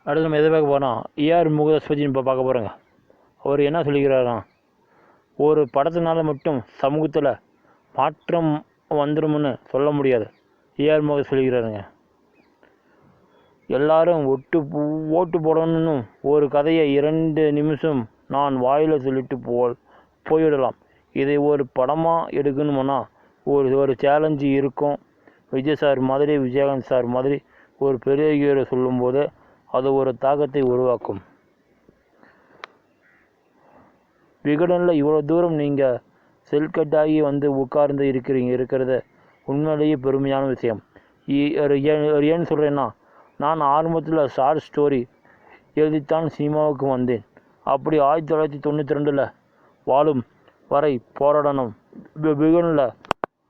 அடுத்து நம்ம எதை பார்க்க போகிறோம், ஏஆர் முருகதாஸ் பற்றி இப்போ பார்க்க போகிறோங்க. அவர் என்ன சொல்லிக்கிறாராம், ஒரு படத்தினால மட்டும் சமூகத்தில் மாற்றம் வந்துடும்னு சொல்ல முடியாது. ஏஆர் முருகதாஸ் சொல்லிக்கிறாருங்க. எல்லாரும் ஓட்டு போடணும்னு ஒரு கதையை 2 நிமிஷம் நான் வாயில் சொல்லிட்டு போயிடலாம். இதை ஒரு படமாக எடுக்கணும்னா ஒரு சேலஞ்சு இருக்கும். விஜய் சார் மாதிரி, விஜயகாந்த் சார் மாதிரி ஒரு பெரிய ஹீரோ சொல்லும்போது அது ஒரு தாக்கத்தை உருவாக்கும். விகடனில் இவ்வளோ தூரம் நீங்கள் செல்கட்டாகி வந்து உட்கார்ந்து இருக்கிறது உண்மையிலேயே பெருமையான விஷயம். ஏன்னு சொல்கிறேன்னா, நான் ஆரம்பத்தில் ஷார்ட் ஸ்டோரி எழுதித்தான் சினிமாவுக்கு வந்தேன். அப்படி 1992 வாழும் வரை போராடணும் விகடனில்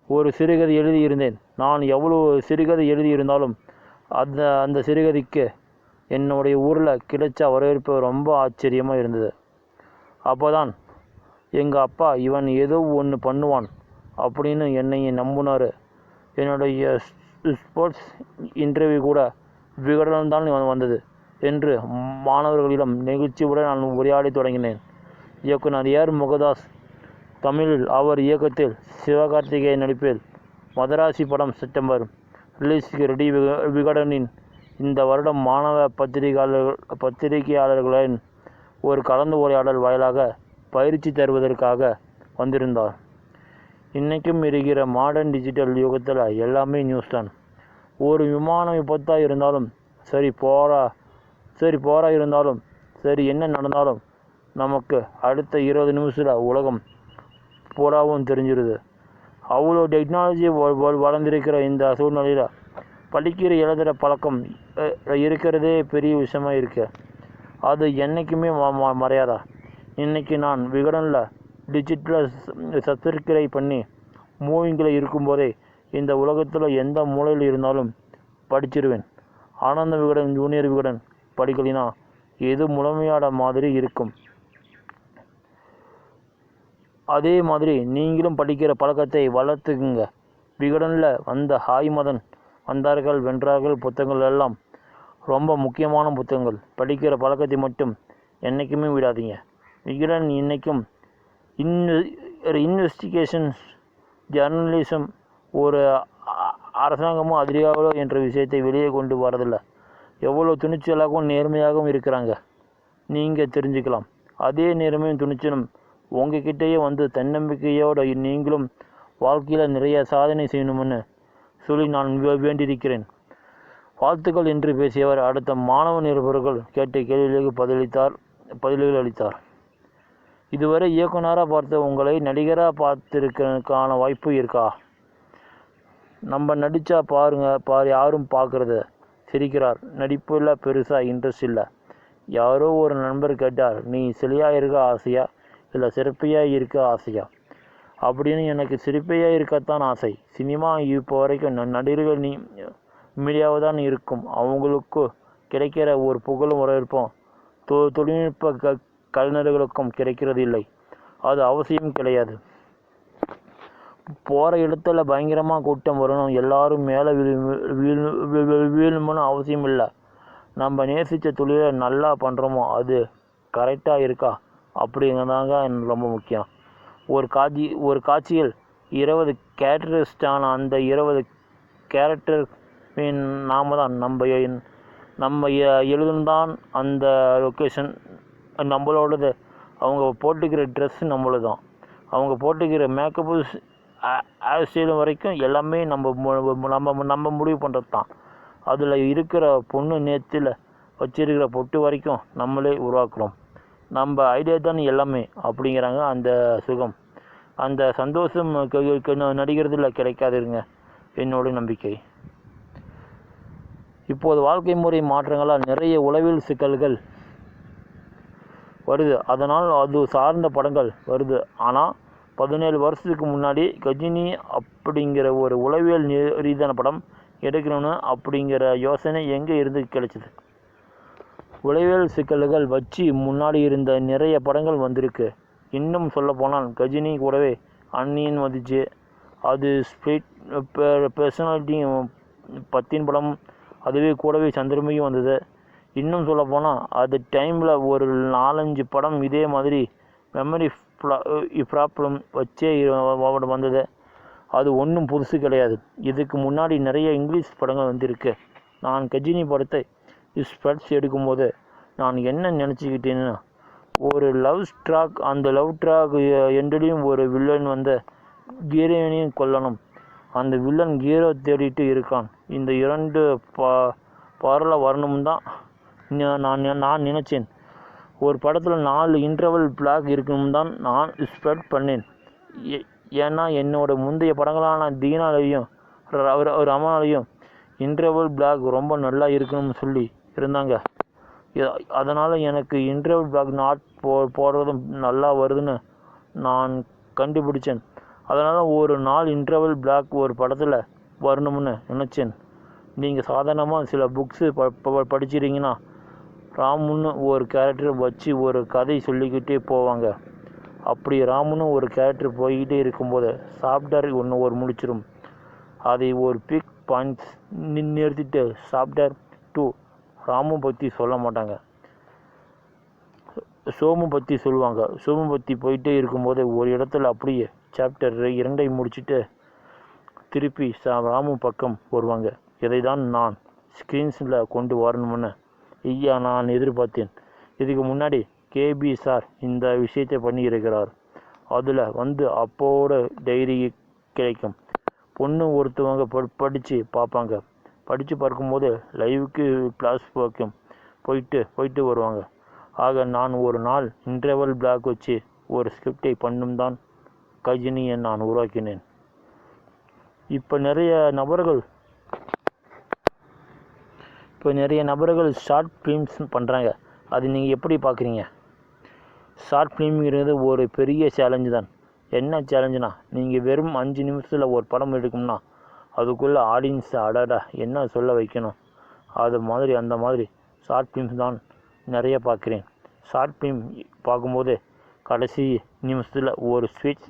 ஒரு சிறுகதை எழுதியிருந்தேன். நான் எவ்வளோ சிறுகதை எழுதியிருந்தாலும் அந்த சிறுகதைக்கு என்னுடைய ஊரில் கிடைச்ச வரவேற்பு ரொம்ப ஆச்சரியமாக இருந்தது. அப்போ தான் எங்கள் அப்பா இவன் ஏதோ ஒன்று பண்ணுவான் அப்படின்னு என்னை நம்பினார். என்னுடைய ஸ்போர்ட்ஸ் இன்டர்வியூ கூட விகடன் தான் வந்தது என்று மாணவர்களிடம் நெகிழ்ச்சியுடன் நான் உரையாடி தொடங்கினேன். இயக்குனர் ஏஆர் முருகதாஸ் தமிழில் அவர் இயக்கத்தில் சிவகார்த்திகேயன் நடிப்பில் மதராசி படம் செப்டம்பர் ரிலீஸுக்கு ரெடி. விகடனின் இந்த வருடம் மாணவ பத்திரிகையாளர்களின் ஒரு கலந்து உரையாடல் வாயிலாக பயிற்சி தருவதற்காக வந்திருந்தார். இன்றைக்கும் இருக்கிற மாடர்ன் டிஜிட்டல் யுகத்தில் எல்லாமே நியூஸ் தான். ஒரு விமான விபத்தாக இருந்தாலும் சரி, போரா இருந்தாலும் சரி, என்ன நடந்தாலும் நமக்கு அடுத்த 20 நிமிஷத்தில் உலகம் பூராவும் தெரிஞ்சிருது. அவ்வளோ டெக்னாலஜி வளர்ந்திருக்கிற இந்த சூழ்நிலையில் படிக்கிற எழுதுகிற பழக்கம் இருக்கிறதே பெரிய விஷயமாக இருக்குது. அது என்றைக்குமே மறையாதா. இன்றைக்கி நான் விகடனில் டிஜிட்டல் சப்ஸ்கிரைப் பண்ணி மூவிங்கில் இருக்கும்போதே இந்த உலகத்தில் எந்த மூலையில் இருந்தாலும் படிச்சிருவேன். ஆனந்த விகடன், ஜூனியர் விகடன் படிக்கலினா எது முழுமையாட மாதிரி இருக்கும். அதே மாதிரி நீங்களும் படிக்கிற பழக்கத்தை வளர்த்துக்குங்க. விகடனில் வந்த ஹாய் மதன், வந்தார்கள் வென்றார்கள் புத்தகங்கள் எல்லாம் ரொம்ப முக்கியமான புத்தகங்கள். படிக்கிற பழக்கத்தை மட்டும் என்றைக்குமே விடாதீங்க. விகடன் இன்றைக்கும் இன்வெஸ்டிகேஷன்ஸ் ஜேர்னலிசம் ஒரு அரசாங்கமும் அதிகாரோ என்ற விஷயத்தை வெளியே கொண்டு வரதில்லை. எவ்வளோ துணிச்சலாகவும் நேர்மையாகவும் இருக்கிறாங்க நீங்கள் தெரிஞ்சுக்கலாம். அதே நேர்மையும் துணிச்சலும் உங்ககிட்டயே வந்து தன்னம்பிக்கையோடு நீங்களும் வாழ்க்கையில் நிறைய சாதனை செய்யணும்னு சொல்லி நான் வேண்டியிருக்கிறேன். வாழ்த்துக்கள் என்று பேசியவர் அடுத்த மாணவ நிருபர்கள் கேட்ட கேள்விகளுக்கு பதில்கள் அளித்தார். இதுவரை இயக்குனராக பார்த்த உங்களை நடிகராக பார்த்துருக்கான வாய்ப்பு இருக்கா? நம்ம நடித்தா யாரும் பார்க்குறது சிரிக்கிறார். நடிப்பில் பெருசாக இன்ட்ரெஸ்ட் இல்லை. யாரோ ஒரு நண்பர் கேட்டார், நீ சிலையாக இருக்க ஆசையா இல்லை சிறப்பையாக இருக்க ஆசையா அப்படின்னு. எனக்கு சிரிப்பையாக இருக்கத்தான் ஆசை. சினிமா இப்போ வரைக்கும் நடிகர்கள் மீடியாவை தான் இருக்கும். அவங்களுக்கு கிடைக்கிற ஒரு புகழும் வரவேற்பும் தொழில்நுட்ப கலைஞர்களுக்கும் கிடைக்கிறது இல்லை. அது அவசியம் கிடையாது. போகிற இடத்துல பயங்கரமாக கூட்டம் வரணும், எல்லாரும் மேலே வீழணும்னு அவசியம் இல்லை. நம்ம நேசித்த தொழிலை நல்லா பண்ணுறோமோ அது கரெக்டாக இருக்கா அப்படிங்கிறதாங்க ரொம்ப முக்கியம். ஒரு காட்சியில் 20 கேரக்டரிஸ்டான அந்த 20 கேரக்டர் நாம தான். நம்ம எழுதுந்தான் அந்த லொக்கேஷன் நம்மளோடது. அவங்க போட்டுக்கிற ட்ரெஸ்ஸு நம்மளது தான். அவங்க போட்டுக்கிற மேக்கப்பு ஹேர் ஸ்டைலும் வரைக்கும் எல்லாமே நம்ம முடிவு பண்ணுறது தான். அதில் இருக்கிற பொண்ணு நேத்தில் வச்சிருக்கிற பொட்டு வரைக்கும் நம்மளே உருவாக்குறோம். நம்ம ஐடியா தான் எல்லாமே அப்படிங்கிறாங்க. அந்த சுகம், அந்த சந்தோஷம் நடிக்கிறதுல கிடைக்காதுங்க என்னோட நம்பிக்கை. இப்போது வாழ்க்கை முறை மாற்றங்களால் நிறைய உளவியல் சிக்கல்கள் வருது. அதனால் அது சார்ந்த படங்கள் வருது. ஆனால் 17 வருஷத்துக்கு முன்னாடி கஜினி அப்படிங்கிற ஒரு உளவியல் ரீதியான படம் எடுக்கணும்னு அப்படிங்கிற யோசனை எங்கே இருந்து கிடைச்சிது? உளவியல் சிக்கல்கள் வச்சு முன்னாடி இருந்த நிறைய படங்கள் வந்திருக்கு. இன்னும் சொல்லப்போனால் கஜினி கூடவே அன்னியன் வந்துச்சு. அது ஸ்பிரிட் பர்சனாலிட்டி 10 படம். அதுவே கூடவே சந்திரமுகி வந்தது. இன்னும் சொல்லப்போனால் அது டைமில் ஒரு 4-5 படம் இதே மாதிரி மெமரி ப்ராப்ளம் வச்சே வந்தது. அது ஒன்றும் புதுசு கிடையாது. இதுக்கு முன்னாடி நிறைய இங்கிலீஷ் படங்கள் வந்திருக்கு. நான் கஜினி படத்தை ஸ்பெட்ஸ் எடுக்கும்போது நான் என்ன நினச்சிக்கிட்டேன்னா, ஒரு லவ் ட்ராக், அந்த லவ் ட்ராக் எண்டுலேயும் ஒரு வில்லன் ஹீரோயினையும் கொல்லணும். அந்த வில்லன் ஹீரோ தேடிட்டு இருக்கான். இந்த 2 பாரில் வரணும் தான் நான் நினச்சேன். ஒரு படத்தில் 4 இன்டர்வல் பிளாக் இருக்கணும் தான் நான் எக்ஸ்பெக்ட் பண்ணேன். ஏன்னா என்னோடய முந்தைய படங்களான தீனாலையும் ரமணாலையும் இன்டர்வல் பிளாக் ரொம்ப நல்லா இருக்கணும்னு சொல்லி இருந்தாங்க. அதனால் எனக்கு இன்டர்வல் பிளாக் போடுறதும் நல்லா வருதுன்னு நான் கண்டுபிடிச்சேன். அதனால் ஒரு 4 இன்டர்வல் பிளாக் ஒரு படத்தில் வரணும்னு நினச்சேன். நீங்கள் சாதாரணமாக சில புக்ஸு படிச்சிட்டிங்கன்னா ராமுன்னு ஒரு கேரக்டர் வச்சு ஒரு கதை சொல்லிக்கிட்டே போவாங்க. அப்படி ராமுன்னு ஒரு கேரக்டர் போய்கிட்டே இருக்கும்போது சாப்டர் ஒரு முடிச்சிடும். அதை ஒரு பிக் பாயிண்ட்ஸ் நிறுத்திட்டு சாப்டர் 2 ராமு பற்றி சொல்ல மாட்டாங்க, சோமு பற்றி சொல்லுவாங்க. சோமு பற்றி போயிட்டே இருக்கும்போது ஒரு இடத்துல அப்படியே சாப்டர் 2 முடிச்சுட்டு திருப்பி ராமு பக்கம் வருவாங்க. இதை தான் நான் ஸ்க்ரீன்ஸில் கொண்டு வரணும்னு நான் எதிர்பார்த்தேன். இதுக்கு முன்னாடி கேபி சார் இந்த விஷயத்தை பண்ணியிருக்கிறார். அதில் அப்போட டைரி கிடைக்கும். பொண்ணு ஒருத்தவங்க படித்து பார்ப்பாங்க. படித்து பார்க்கும்போது லைவுக்கு கிளாஸ் போயிட்டு வருவாங்க. ஆக நான் ஒரு நாள் இன்டர்வல் பிளாக் வச்சு ஒரு ஸ்கிரிப்டை பண்ணும் தான் கஜினியை நான் உருவாக்கினேன். இப்போ நிறைய நபர்கள் ஷார்ட் ஃபிலிம்ஸ் பண்ணுறாங்க. அது நீங்கள் எப்படி பார்க்குறீங்க? ஷார்ட் ஃபிலிம்ங்கிறது ஒரு பெரிய சேலஞ்சு தான். என்ன சேலஞ்சுனா, நீங்கள் வெறும் 5 நிமிஷத்தில் ஒரு படம் எடுக்கணும்னா அதுக்குள்ளே ஆடியன்ஸை அடடா என்ன சொல்ல வைக்கணும். அந்த மாதிரி ஷார்ட் ஃபிலிம்ஸ் தான் நிறைய பார்க்குறேன். ஷார்ட் ஃபிலிம் பார்க்கும்போது கடைசி நிமிஷத்தில் ஒரு ஸ்விட்ச்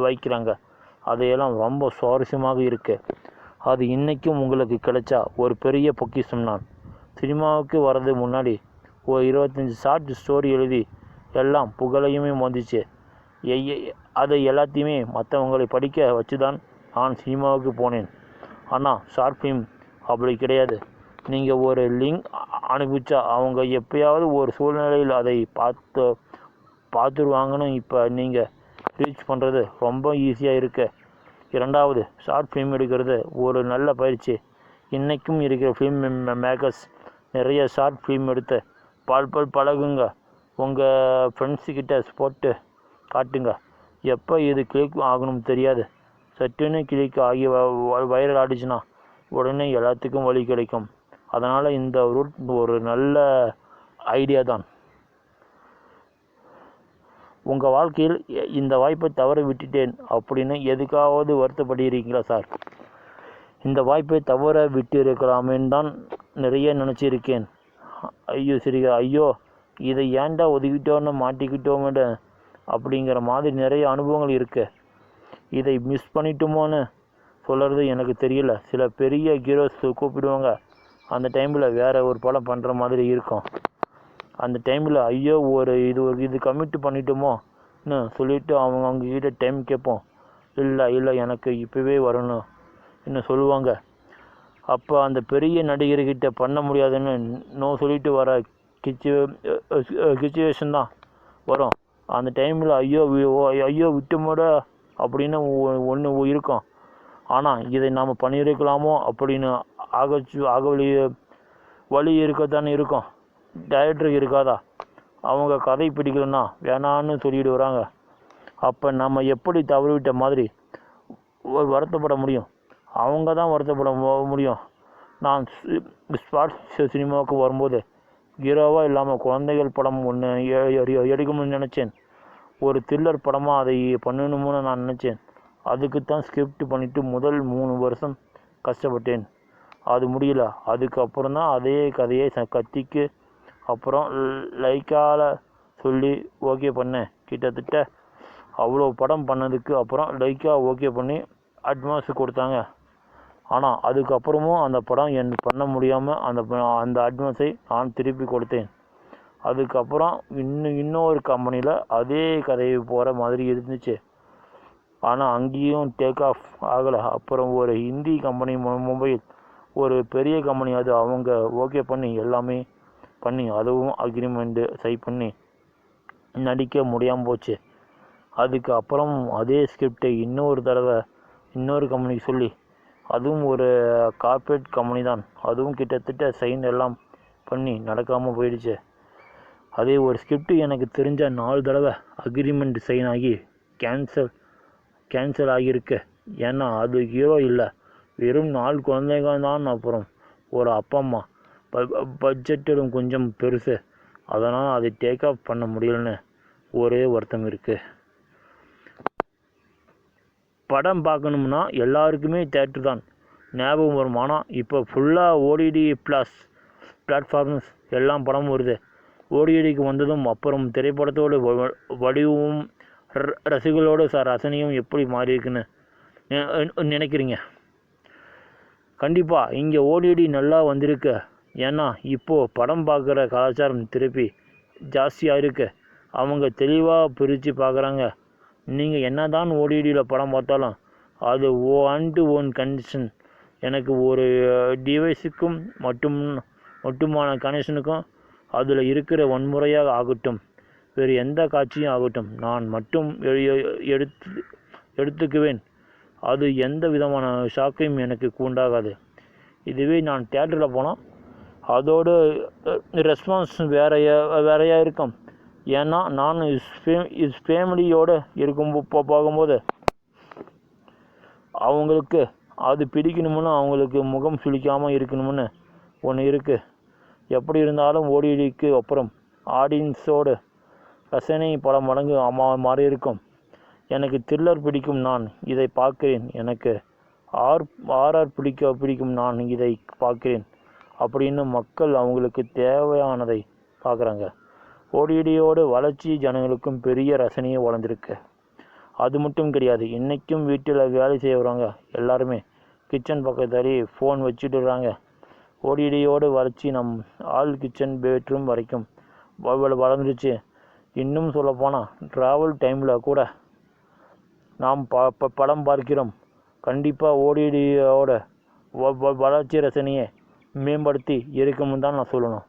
வைக்கிறாங்க. அதையெல்லாம் ரொம்ப சுவாரஸ்யமாக இருக்குது. அது இன்றைக்கும் உங்களுக்கு கிடைச்சா ஒரு பெரிய பொக்கிஷம். நான் சினிமாவுக்கு வர்றது முன்னாடி ஒரு 25 ஷார்ட் ஸ்டோரி எழுதி எல்லாம் புகழையுமே வந்துச்சு. அதை எல்லாத்தையுமே மற்றவங்களை படிக்க வச்சு தான் நான் சினிமாவுக்கு போனேன். ஆனால் ஷார்ட் ஃபிலிம் அப்படி கிடையாது. நீங்கள் ஒரு லிங்க் அனுப்பிச்சா அவங்க எப்பயாவது ஒரு சூழ்நிலையில் அதை பார்த்துருவாங்கன்னு. இப்போ நீங்கள் ரீச் பண்ணுறது ரொம்ப ஈஸியாக இருக்கு. 2வது, ஷார்ட் ஃபிலிம் எடுக்கிறது ஒரு நல்ல பயிற்சி. இன்றைக்கும் இருக்கிற ஃபிலிம் மேக்கர்ஸ் நிறைய ஷார்ட் ஃபிலிம் எடுத்து பழகுங்க. உங்கள் ஃப்ரெண்ட்ஸுக்கிட்ட போட்டு காட்டுங்க. எப்போ இது கிளிக் ஆகணும்னு தெரியாது. சட்டுன்னு கிளிக் ஆகி வைரல் ஆடிச்சுன்னா உடனே எல்லாத்துக்கும் வழி கிடைக்கும். அதனால் இந்த ரூட் ஒரு நல்ல ஐடியா தான். உங்கள் வாழ்க்கையில் இந்த வாய்ப்பை தவற விட்டுட்டேன் அப்படின்னு எதுக்காவது வருத்தப்படுகிறீங்களா சார்? இந்த வாய்ப்பை தவற விட்டிருக்கலாமேன்னு தான் நிறைய நினச்சிருக்கேன். ஐயோ இதை ஏன்டா ஒதுக்கிட்டோன்னு மாட்டிக்கிட்டோமேட அப்படிங்கிற மாதிரி நிறைய அனுபவங்கள் இருக்குது. இதை மிஸ் பண்ணிட்டோமோன்னு சொல்கிறது எனக்கு தெரியல. சில பெரிய ஹீரோஸ் கூப்பிடுவாங்க. அந்த டைமில் வேறு ஒரு படம் பண்ணுற மாதிரி இருக்கும். அந்த டைமில் ஐயோ இது கமிட் பண்ணிட்டோமோன்னு சொல்லிவிட்டு அவங்கக்கிட்ட டைம் கேட்போம். இல்லை எனக்கு இப்போவே வரணும் என்ன சொல்லுவாங்க. அப்போ அந்த பெரிய நடிகர்கிட்ட பண்ண முடியாதுன்னு நோ சொல்லிட்டு வர சிச்சுவேஷன் தான் வரும். அந்த டைமில் ஐயோ விட்டுமோட அப்படின்னு ஒன்று இருக்கும். ஆனால் இதை நாம் பண்ணியிருக்கலாமோ அப்படின்னு வழி இருக்கத்தானே இருக்கும். டைரக்டருக்கு இருக்காதா? அவங்க கதை பிடிக்கலன்னா வேணான்னு சொல்லிட்டு வராங்க. அப்போ நம்ம எப்படி தவறிவிட்ட மாதிரி வருத்தப்பட முடியும்? அவங்க தான் வருத்தப்பட முடியும். நான் ஸ்பாட்ஸ் சினிமாவுக்கு வரும்போது ஹீரோவாக இல்லாமல் குழந்தைகள் படம் ஒன்று எடுக்கணும்னு நினச்சேன். ஒரு த்ரில்லர் படமாக அதை பண்ணணும்னு நான் நினச்சேன். அதுக்குத்தான் ஸ்கிரிப்ட் பண்ணிவிட்டு முதல் 3 வருஷம் கஷ்டப்பட்டேன். அது முடியல. அதுக்கப்புறம் தான் அதே கதையை கத்திக்கு அப்புறம் லைக்கால் சொல்லி ஓகே பண்ணேன். கிட்டத்தட்ட அவ்வளோ படம் பண்ணதுக்கு அப்புறம் லைக்கா ஓகே பண்ணி அட்வான்ஸ் கொடுத்தாங்க. ஆனால் அதுக்கப்புறமும் அந்த படம் பண்ண முடியாமல் அந்த அட்வான்ஸை நான் திருப்பி கொடுத்தேன். அதுக்கப்புறம் இன்னொரு கம்பெனியில் அதே கதையை போகிற மாதிரி இருந்துச்சு. ஆனால் அங்கேயும் டேக் ஆஃப் ஆகலை. அப்புறம் ஒரு ஹிந்தி கம்பெனி மும்பையில் ஒரு பெரிய கம்பெனி, அது அவங்க ஓகே பண்ணி எல்லாமே பண்ணி அதுவும் அக்ரிமெண்ட்டு சைன் பண்ணி நடிக்க முடியாமல் போச்சு. அதுக்கு அப்புறம் அதே ஸ்கிரிப்டை இன்னொரு தடவை இன்னொரு கம்பெனிக்கு சொல்லி, அதுவும் ஒரு கார்ப்பரேட் கம்பெனி தான், அதுவும் கிட்டத்தட்ட சைன் எல்லாம் பண்ணி நடக்காமல் போயிடுச்சு. அதே ஒரு ஸ்கிரிப்ட் எனக்கு தெரிஞ்ச 4 தடவை அக்ரிமெண்ட் சைன் ஆகி கேன்சல் ஆகியிருக்கு. ஏன்னா அது ஹீரோ இல்லை, வெறும் 4 குழந்தைங்க தான். அப்புறம் ஒரு அப்பா அம்மா, பட்ஜெட்டும் கொஞ்சம் பெருசு, அதனால் அதை டேக் ஆஃப் பண்ண முடியலன்னு ஒரே வருத்தம் இருக்குது. படம் பார்க்கணும்னா எல்லாருக்குமே தேட்டர் தான் ஞாபகம் வரும். ஆனால் இப்போ ஃபுல்லாக ஓடிடி ப்ளஸ் பிளாட்ஃபார்ம்ஸ் எல்லாம் படம் வருது. ஓடிடிக்கு வந்ததும் அப்புறம் திரைப்படத்தோட வடிவமும் ரசிகர்களோட ரசனையும் எப்படி மாறி இருக்குன்னு நினைக்கிறீங்க? கண்டிப்பாக இங்கே ஓடிடி நல்லா வந்திருக்கு. ஏன்னா இப்போது படம் பார்க்குற கலாச்சாரம் திருப்பி ஜாஸ்தியாக இருக்கு. அவங்க தெளிவாக பிரித்து பார்க்குறாங்க. நீங்கள் என்ன தான் ஓடிடியில் படம் பார்த்தாலும் அது ஒன் கனெக்ஷன். எனக்கு ஒரு டிவைஸுக்கும் மட்டுமான கனெக்ஷனுக்கும் அதில் இருக்கிற வன்முறையாக ஆகட்டும், வேறு எந்த காட்சியும் ஆகட்டும், நான் மட்டும் எடுத்துக்குவேன். அது எந்த விதமான ஷாக்கையும் எனக்கு உண்டாகாது. இதுவே நான் தியேட்டரில் போனால் அதோட ரெஸ்பான்ஸ் வேறையாக இருக்கும். ஏன்னா நான் ஃபேமிலியோடு போகும்போது அவங்களுக்கு அது பிடிக்கணும்னு, அவங்களுக்கு முகம் சுளிக்காமல் இருக்கணும்னு ஒன்று இருக்குது. எப்படி இருந்தாலும் ஓடிடிக்கு அப்புறம் ஆடியன்ஸோடு ரசனை பல மடங்கு மாறி இருக்கும். எனக்கு த்ரில்லர் பிடிக்கும், நான் இதை பார்க்கிறேன். எனக்கு ஆர்ஆர் பிடிக்கும், நான் இதை பார்க்கிறேன். அப்படின்னு மக்கள் அவங்களுக்கு தேவையானதை பார்க்குறாங்க. ஓடிடியோட வளர்ச்சி ஜனங்களுக்கும் பெரிய ரசனையை வளர்ந்துருக்கு. அது மட்டும் கிடையாது, இன்றைக்கும் வீட்டில் வேலை செய்கிறவங்க எல்லாருமே கிச்சன் பக்கத்தாலே ஃபோன் வச்சுட்டுறாங்க. ஓடிடியோட வளர்ச்சி நம் கிச்சன் பெட்ரூம் வரைக்கும் வளர்ந்துருச்சு. இன்னும் சொல்லப்போனால் ட்ராவல் டைமில் கூட நாம் படம் பார்க்கிறோம். கண்டிப்பாக ஓடிடியோட வளர்ச்சி ரசனையை மேம்படுத்தி இருக்கும்னு தான் நான் சொல்லணும்.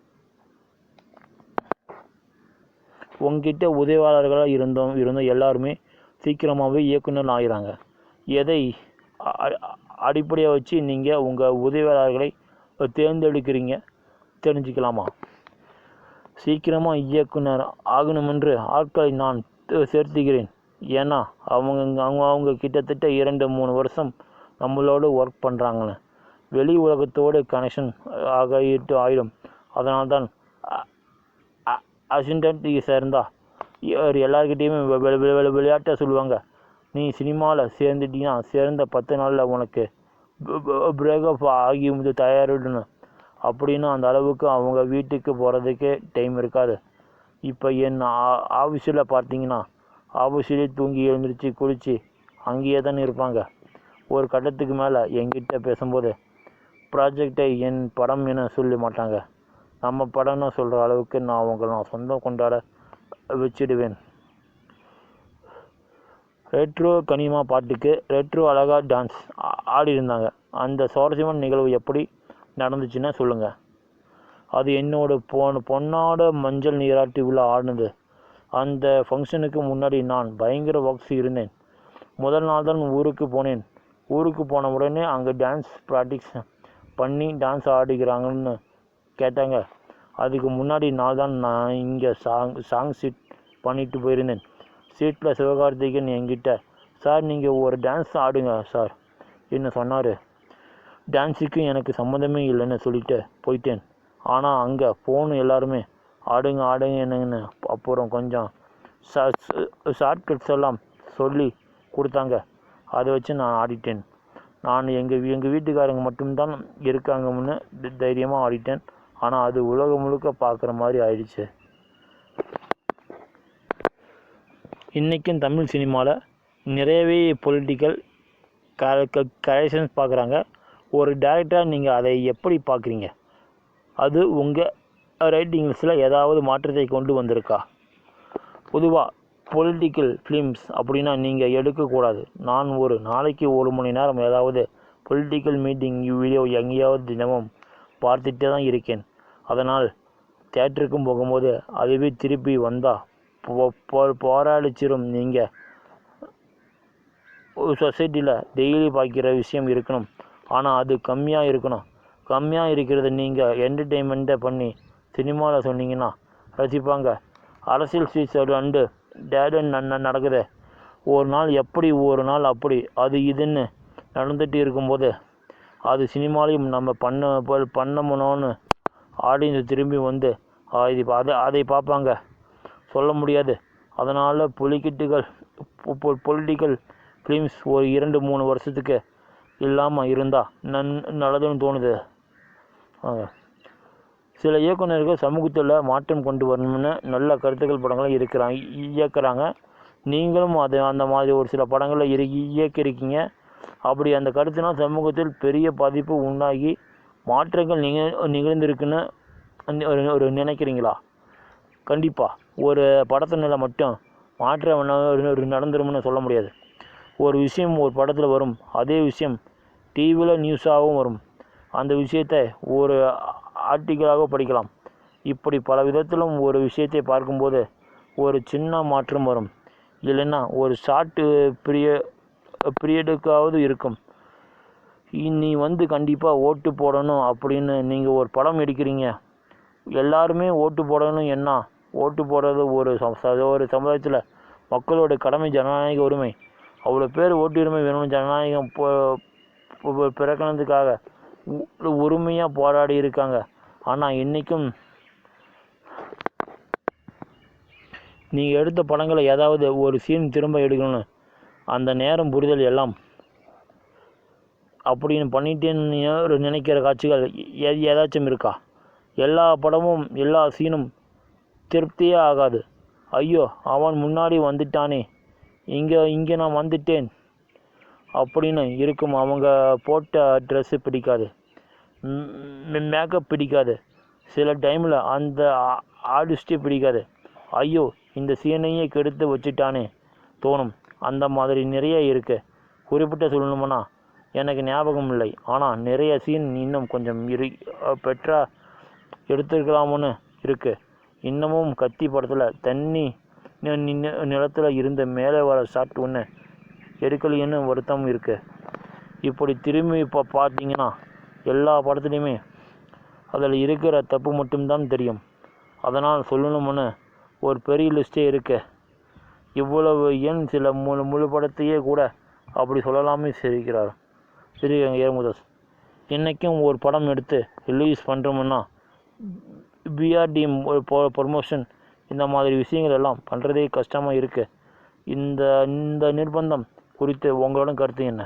உங்ககிட்ட உதவியாளர்களாக இருந்தோம் எல்லாருமே சீக்கிரமாகவே இயக்குனர் ஆகிறாங்க. எதை அடிப்படையாக வச்சு நீங்கள் உங்கள் உதவியாளர்களை தேர்ந்தெடுக்கிறீங்க தெரிஞ்சுக்கலாமா? சீக்கிரமாக இயக்குனர் ஆகணுமென்று ஆட்களை நான் சேர்த்துக்கிறேன். ஏன்னா அவங்க கிட்டத்தட்ட 2-3 வருஷம் நம்மளோட ஒர்க் பண்ணுறாங்கன்னு வெளி உலகத்தோடு கனெக்ஷன் ஆகிடும். அதனால்தான் அசிஸ்டண்ட் சேர்ந்தா எல்லாருக்கிட்டேயுமே விளையாட்டாக சொல்லுவாங்க, நீ சினிமாவில் சேர்ந்த 10 நாளில் உனக்கு பிரேக்கப் ஆகி தயாரிடணும் அப்படின்னு. அந்த அளவுக்கு அவங்க வீட்டுக்கு போகிறதுக்கே டைம் இருக்காது. இப்போ என் ஆஃபீஸில் பார்த்தீங்கன்னா ஆஃபீஸிலே தூங்கி எழுந்திரிச்சு குளித்து அங்கேயே தான் இருப்பாங்க. ஒரு கட்டத்துக்கு மேலே என்கிட்ட பேசும்போது ப்ராஜெக்டை என் படம் என சொல்ல மாட்டாங்க. நம்ம படம்னு சொல்கிற அளவுக்கு நான் சொந்தம் கொண்டாட வச்சிடுவேன். ரெட்ரோ கனிமா பாட்டுக்கு ரெட்ரோ அழகா டான்ஸ் ஆடி இருந்தாங்க. அந்த சுவாரஸ்யமான நிகழ்வு எப்படி நடந்துச்சுன்னா சொல்லுங்கள். அது என்னோட பொண்ணோட மஞ்சள் நீராட்டி விழா ஆடினது. அந்த ஃபங்க்ஷனுக்கு முன்னாடி நான் பயங்கர ஒர்க்ஸ் இருந்தேன். முதல் நாள் தான் ஊருக்கு போனேன். ஊருக்கு போன உடனே அங்கே டான்ஸ் ப்ராக்டிக்ஸ் பண்ணி டான்ஸ் ஆடிக்கிறாங்கன்னு கேட்டாங்க. அதுக்கு முன்னாடி நாள் தான் நான் இங்கே சாங் சீட் பண்ணிட்டு போயிருந்தேன். சீட்டில் சிவகார்த்திகேயன் என்கிட்ட, சார் நீங்கள் ஒரு டான்ஸ் ஆடுங்க சார் என்ன சொன்னார். டான்ஸுக்கு எனக்கு சம்மந்தமே இல்லைன்னு சொல்லிட்டு போயிட்டேன். ஆனால் அங்கே ஃபோனு எல்லாருமே ஆடுங்க என்னங்கன்னு அப்புறம் கொஞ்சம் ஷார்ட்கட்ஸ் எல்லாம் சொல்லி கொடுத்தாங்க. அதை வச்சு நான் ஆடிட்டேன். நான் எங்கள் வீட்டுக்காரங்க மட்டும்தான் இருக்காங்கன்னு தைரியமாக ஆடிட்டேன். ஆனால் அது உலகம் முழுக்க பார்க்குற மாதிரி ஆயிடுச்சு. இன்றைக்கும் தமிழ் சினிமாவில் நிறையவே பொலிட்டிக்கல் கரெக்ஷன்ஸ் பார்க்குறாங்க. ஒரு டைரக்டராக நீங்கள் அதை எப்படி பார்க்குறீங்க? அது உங்கள் ரைட்டிங்ஸில் ஏதாவது மாற்றத்தை கொண்டு வந்திருக்கா? பொதுவாக பொலிட்டிக்கல் ஃபிலிம்ஸ் அப்படின்னா நீங்கள் எடுக்கக்கூடாது. நான் ஒரு நாளைக்கு 1 மணி நேரம் ஏதாவது பொலிட்டிக்கல் மீட்டிங் வீடியோ எங்கேயாவது தினமும் பார்த்துட்டே தான் இருக்கேன். அதனால் தியேட்டருக்கும் போகும்போது அதுவே திருப்பி வந்தால் போராடிச்சிரும். நீங்கள் ஒரு சொசைட்டியில் டெய்லி பார்க்குற விஷயம் இருக்கணும், ஆனால் அது கம்மியாக இருக்கணும். கம்மியாக இருக்கிறத நீங்கள் என்டர்டெயின்மெண்ட்டை பண்ணி சினிமாவில் சொன்னீங்கன்னா ரசிப்பாங்க. அரசியல் ஸ்பீச் அண்டு டேடன் நடக்குது. ஒரு நாள் எப்படி, ஒரு நாள் அப்படி, அது இதுன்னு நடந்துகிட்டு இருக்கும்போது அது சினிமாலையும் நம்ம பண்ணணும்னு ஆடியன்ஸ் திரும்பி வந்து அதை பார்ப்பாங்க. சொல்ல முடியாது. அதனால் பொலிட்டிக்கல் ஃபிலிம்ஸ் ஒரு 2-3 வருஷத்துக்கு இல்லாமல் இருந்தால் நல்லதுன்னு தோணுது. சில இயக்குநர்கள் சமூகத்தில் மாற்றம் கொண்டு வரணும்னு நல்ல கருத்துக்கள் படங்களை இயக்குறாங்க. நீங்களும் அந்த மாதிரி ஒரு சில படங்களை இயக்கியிருக்கீங்க. அப்படி அந்த கருத்தினால் சமூகத்தில் பெரிய பாதிப்பு உண்டாகி மாற்றங்கள் நிகழ்ந்திருக்குன்னு ஒரு நினைக்கிறீங்களா? கண்டிப்பாக. ஒரு படத்தினால மட்டும் மாற்றம் நடந்துரும்னு சொல்ல முடியாது. ஒரு விஷயம் ஒரு படத்தில் வரும், அதே விஷயம் டிவியில் நியூஸாகவும் வரும். அந்த விஷயத்தை ஒரு ஆர்டிக்கலாக படிக்கலாம். இப்படி பல விதத்திலும் ஒரு விஷயத்தை பார்க்கும்போது ஒரு சின்ன மாற்றம் வரும். இல்லைன்னா ஒரு ஷார்ட்டு பீரியடுக்காவது இருக்கும். நீ கண்டிப்பாக ஓட்டு போடணும் அப்படின்னு நீங்கள் ஒரு படம் எடுக்கிறீங்க. எல்லாருமே ஓட்டு போடணும். என்ன ஓட்டு போடுறது ஒரு சமுதாயத்தில் மக்களோட கடமை, ஜனநாயக உரிமை. அவ்வளோ பேர் ஓட்டு உரிமை வேணும். ஜனநாயகம் பிறக்கணுதுக்காக உரிமையாக போராடி இருக்காங்க. ஆனால் இன்றைக்கும் நீங்கள் எடுத்த படங்களை ஏதாவது ஒரு சீன் திரும்ப எடுக்கணும், அந்த நேரம் புரிதல் எல்லாம் அப்படின்னு பண்ணிட்டேன்னு நினைக்கிற காட்சிகள் ஏதாச்சும் இருக்கா? எல்லா படமும் எல்லா சீனும் திருப்தியே ஆகாது. ஐயோ, அவன் முன்னாடி வந்துட்டானே, இங்கே நான் வந்துட்டேன் அப்படின்னு இருக்கும். அவங்க போட்ட ட்ரெஸ்ஸு பிடிக்காது, மேக்கப் பிடிக்காது, சில டைமில் அந்த ஆர்டிஸ்டே பிடிக்காது. ஐயோ, இந்த சீனையே கெடுத்து வச்சுட்டானே தோணும். அந்த மாதிரி நிறைய இருக்குது. குறிப்பிட்ட சொல்லணும்னா எனக்கு ஞாபகம் இல்லை. ஆனால் நிறைய சீன் இன்னும் கொஞ்சம் பெற்றா எடுத்துருக்கலாம்னு இருக்குது. இன்னமும் கத்தி படத்தில் தண்ணி நிலத்தில் இருந்து மேலே வர ஷாட் ஒன்று எடுக்கலைன்னு வருத்தம் இருக்குது. இப்படி திரும்பி இப்போ பார்த்தீங்கன்னா எல்லா படத்துலையுமே அதில் இருக்கிற தப்பு மட்டும்தான் தெரியும். அதனால் சொல்லணும்னு ஒரு பெரிய லிஸ்ட்டே இருக்கு. இவ்வளவு ஏன் சில முழு படத்தையே கூட அப்படி சொல்லலாமே சிரிக்கிறார் ஏமுதாஸ். இன்றைக்கும் ஒரு படம் எடுத்து ரிலீஸ் பண்ணுறோம்னா பிஆர்டி ப்ரொமோஷன் இந்த மாதிரி விஷயங்கள் எல்லாம் பண்ணுறதே கஷ்டமாக இருக்குது. இந்த நிர்பந்தம் குறித்து உங்களோட கருத்து என்ன?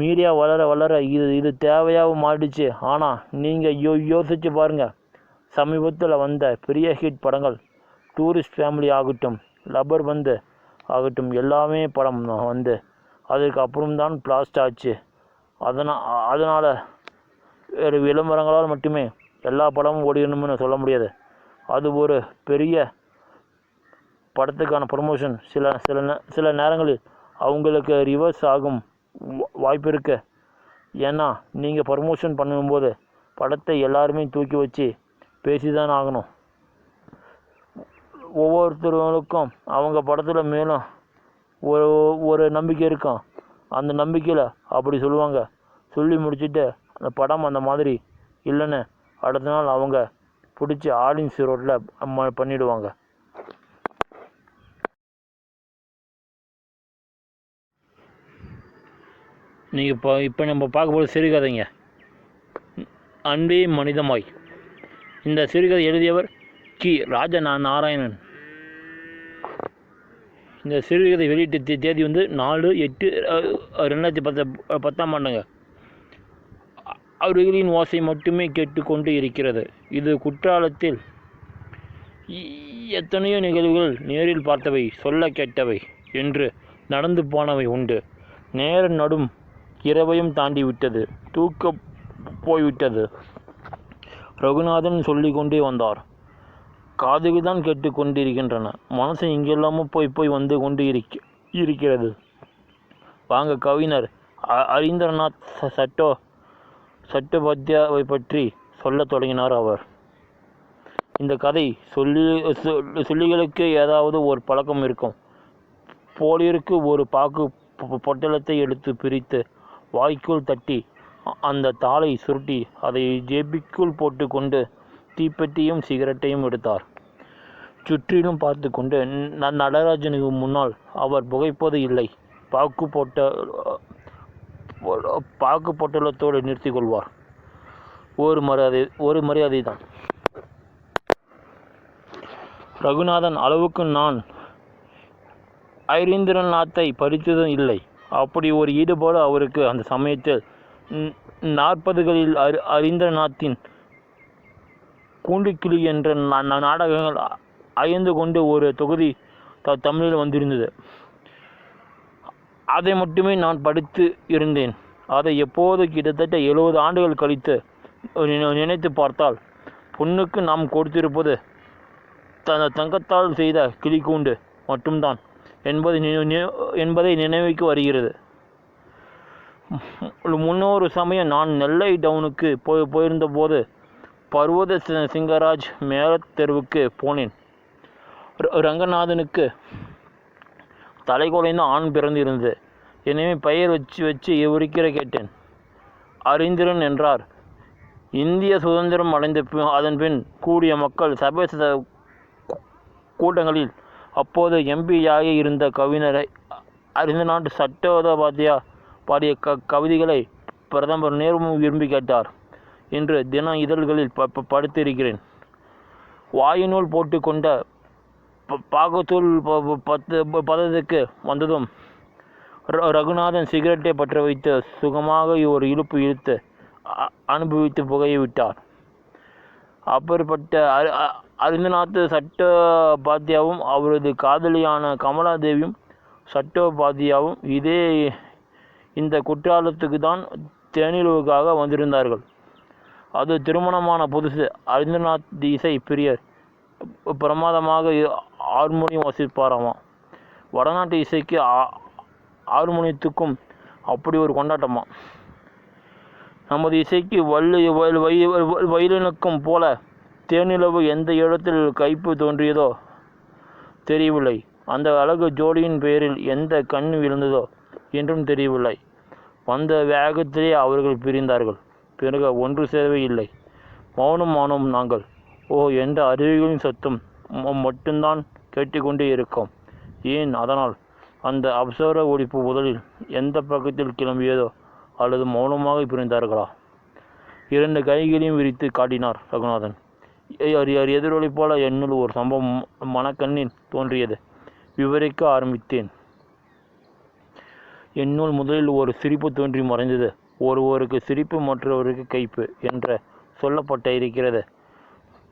மீடியா வளர இது தேவையாக மாறிடுச்சு. ஆனால் நீங்கள் யோசிச்சு பாருங்கள். சமீபத்தில் வந்த பெரிய ஹிட் படங்கள், டூரிஸ்ட் ஃபேமிலி ஆகட்டும், லப்பர் பந்து ஆகட்டும், எல்லாமே படம் அதற்கு அப்புறம்தான் பிளாஸ்ட் ஆச்சு. அதனால் வேறு விளம்பரங்களால் மட்டுமே எல்லா படமும் ஓடிடணும்னு சொல்ல முடியாது. அது ஒரு பெரிய படத்துக்கான ப்ரமோஷன் சில நேரங்களில் அவங்களுக்கு ரிவர்ஸ் ஆகும் வாய்ப்பு இருக்கு. ஏன்னா நீங்கள் ப்ரமோஷன் பண்ணும்போது படத்தை எல்லாருமே தூக்கி வச்சு பேசிதான் ஆகணும். ஒவ்வொருத்தருக்கும் அவங்க படத்தில் மேலும் ஒரு நம்பிக்கை இருக்கும். அந்த நம்பிக்கையில் அப்படி சொல்லுவாங்க. சொல்லி முடிச்சுட்டு அந்த படம் அந்த மாதிரி இல்லைன்னு அடுத்த நாள் அவங்க பிடிச்சி ஆடியன்ஸ் ரோட்டில் பண்ணிவிடுவாங்க. நீங்கள் இப்போ நம்ம பார்க்க போகிற சிறுகதைங்க அன்பே மனிதமாய். இந்த சிறுகதை எழுதியவர் ராஜநாராயணன். இந்த சிறுகதை வெளியிட்ட தேதி 4/8/2010. அவர்களின் ஓசை மட்டுமே கேட்டுக்கொண்டு இருக்கிறது. இது குற்றாலத்தில் எத்தனையோ நிகழ்வுகள் நேரில் பார்த்தவை, சொல்ல கேட்டவை என்று நடந்து போனவை உண்டு. நேர நடும் இரவையும் தாண்டி விட்டது. தூக்க போய்விட்டது. ரகுநாதன் சொல்லிக்கொண்டே வந்தார். காதுக்குதான் கேட்டு கொண்டிருக்கின்றன. மனசு இங்கெல்லாமோ போய் போய் வந்து கொண்டு இருக்கிறது. வாங்க கவிஞர் அரீந்திரநாத் சட்டோபாத்யாயை பற்றி சொல்லத் தொடங்கினார் அவர். இந்த கதை சொல்லிகளுக்கு ஏதாவது ஒரு பழக்கம் இருக்கும். போலிருக்கு ஒரு பாக்கு பொட்டலத்தை எடுத்து பிரித்து வாய்க்குள் தட்டி அந்த தாளை சுருட்டி அதை ஜேபிக்குள் போட்டு கொண்டு தீப்பெட்டியும் சிகரெட்டையும் எடுத்தார். சுற்றிலும் பார்த்து கொண்டு நடராஜனுக்கு முன்னால் அவர் புகைப்பது இல்லை. பாக்கு பொட்டலத்தோடு நிறுத்தி கொள்வார். ஒரு மரியாதை தான். ரகுநாதன் அளவுக்கு நான் ஐரீந்திரநாத்தை படித்ததும் இல்லை. அப்படி ஒரு ஈடுபாடு அவருக்கு அந்த சமயத்தில் 40களில் அரீந்திரநாத்தின் கூண்டுக்கிளி என்ற நாடகங்கள் அயர்ந்து கொண்டு ஒரு தொகுதி தமிழில் வந்திருந்தது. அதை மட்டுமே நான் படித்து இருந்தேன். அதை எப்போது கிட்டத்தட்ட 70 ஆண்டுகள் கழித்து நினைத்து பார்த்தால் பொண்ணுக்கு நாம் கொடுத்திருப்பது தங்கத்தால் செய்த கிளிக்கூண்டு மட்டும்தான் என்பதை நினைவுக்கு வருகிறது. முன்னொரு சமயம் நான் நெல்லை டவுனுக்கு போயிருந்த போது பர்வத சிங்கராஜ் மேலத்தெருவுக்கு போனேன். ரங்கநாதனுக்கு தலை குலைந்த ஆண் பிறந்திருந்தது. எனவே பெயர் வச்சு விவரிக்கிற கேட்டேன். அரீந்திரன் என்றார். இந்திய சுதந்திரம் அடைந்த அதன் பின் கூடிய மக்கள் சபை கூட்டங்களில் அப்போது எம்பியாக இருந்த கவிஞரை அரீந்திரநாத் சட்டோபாத்யா பாடிய கவிதைகளை பிரதமர் நேரு விரும்பி கேட்டார் என்று தின இதழ்களில் படித்திருக்கிறேன். வாயினுள் போட்டு கொண்ட பாகத்தூள் பதத்துக்கு வந்ததும் ரகுநாதன் சிகரெட்டை பற்ற வைத்து சுகமாக ஒரு இழுப்பு இழுத்து அனுபவித்து புகையை விட்டார். அப்படிப்பட்ட அரீந்திரநாத் சட்டோபாத்யாவும் அவரது காதலியான கமலாதேவியும் சட்டோபாத்யாவும் இந்த குற்றாலத்துக்கு தான் தேனிலவுக்காக வந்திருந்தார்கள். அது திருமணமான புதுசு. அரீந்திரநாத் இசை பிரியர். பிரமாதமாக ஹார்மோனியம் வாசிப்பாராமா. வடநாட்டு இசைக்கு ஹார்மோனியத்துக்கும் அப்படி ஒரு கொண்டாட்டமா. நமது இசைக்கு வயலினுக்கும் போல தேனிலவு எந்த இடத்தில் கைப்பு தோன்றியதோ தெரியவில்லை. அந்த அழகு ஜோடியின் பெயரில் எந்த கண் விழுந்ததோ என்றும் தெரியவில்லை. வந்த வேகத்திலே அவர்கள் பிரிந்தார்கள். பிறகு ஒன்று சேரவே இல்லை. மௌனம் நாங்கள் ஓ என்ற அருவிகளின் சத்தம் மட்டும்தான் கேட்டுக்கொண்டே இருக்கோம். ஏன் அதனால் அந்த அப்சர ஒழிப்பு முதலில் எந்த பக்கத்தில் கிளம்பியதோ அல்லது மௌனமாக பிரிந்தார்களா? 2 கைகளையும் விரித்து காட்டினார் ரகுநாதன். எதிரொலி போல என்னுள் ஒரு சம்பவம் மனக்கண்ணில் தோன்றியது. விவரிக்க ஆரம்பித்தேன். என்னுள் முதலில் ஒரு சிரிப்பு தோன்றி மறைந்தது. ஒருவருக்கு சிரிப்பு மற்றவருக்கு கைப்பு என்ற சொல்லப்பட்ட இருக்கிறது.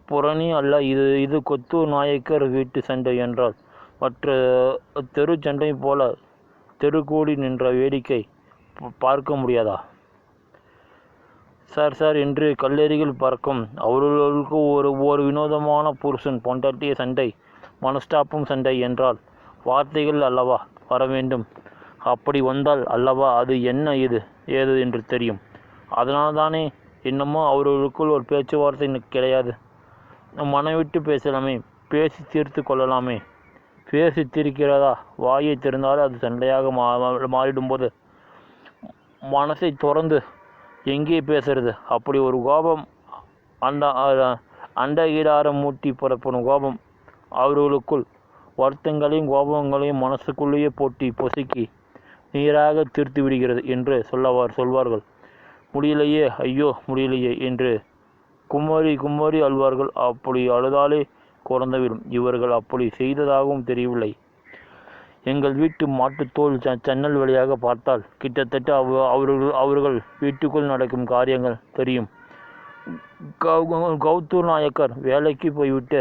புரணி அல்ல இது கொத்தூர் நாயக்கர் வீட்டு சண்டை என்றால் மற்ற தெரு சண்டை போல தெருக்கூடி நின்ற வேடிக்கை பார்க்க முடியாதா? சார் என்று கல்லெறிகள் பறக்கும். அவர்களுக்கு ஒரு வினோதமான புருஷன் பொண்டாட்டிய சண்டை, மனஸ்தாபம் சண்டை என்றால் வார்த்தைகள் அல்லவா வர வேண்டும். அப்படி வந்தால் அல்லவா அது என்ன ஏது என்று தெரியும். அதனால்தானே என்னமோ அவர்களுக்குள் ஒரு பேச்சுவார்த்தை கிடையாது. மனவிட்டு பேசலாமே, பேசி தீர்த்து கொள்ளலாமே. பேசி தீர்க்கிறதா? வாயை திறந்தாலும் அது சண்டையாக மாறிடும்போது மனசை திறந்து எங்கே பேசுறது? அப்படி ஒரு கோபம், அண்ட ஈடாரம் மூட்டி புறப்படும் கோபம் அவர்களுக்குள் வருத்தங்களையும் கோபங்களையும் மனசுக்குள்ளேயே போட்டி பொசுக்கி நீராக தீர்த்து விடுகிறது என்று சொல்வார்கள். முடியலையே, ஐயோ முடியலையே என்று கும்மரி அழுவார்கள். அப்படி அழுதாலே குறந்துவிடும். இவர்கள் அப்படி செய்ததாகவும் தெரியவில்லை. எங்கள் வீட்டு மாட்டுத்தோல் ஜன்னல் வழியாக பார்த்தால் கிட்டத்தட்ட அவர்கள் வீட்டுக்குள் நடக்கும் காரியங்கள் தெரியும். கௌத்தூர் நாயக்கர் வேலைக்கு போய்விட்டு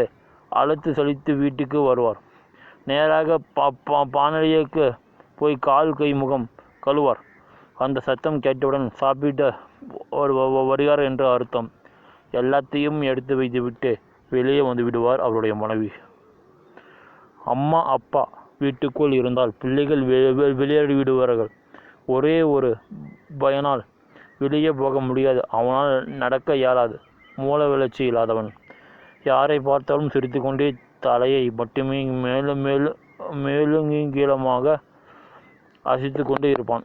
அழைத்து சலித்து வீட்டுக்கு வருவார். நேராக பானலியக்கு போய் கால் கை முகம் கழுவார். அந்த சத்தம் கேட்டவுடன் சாப்பிட்ட வருகிறார் என்று அர்த்தம். எல்லாத்தையும் எடுத்து வைத்துவிட்டு வெளியே வந்து விடுவார் அவருடைய மனைவி. அம்மா அப்பா வீட்டுக்குள் இருந்தால் பிள்ளைகள் வெளியேறி விடுவார்கள். ஒரே ஒரு பயனால் வெளியே போக முடியாது. அவனால் நடக்க இயலாது. மூல வளர்ச்சி இல்லாதவன். யாரை பார்த்தாலும் சிரித்து கொண்டே தலையை மட்டுமே மேலும் மேலும் மேலும் கீழமாக அசைத்து கொண்டே இருப்பான்.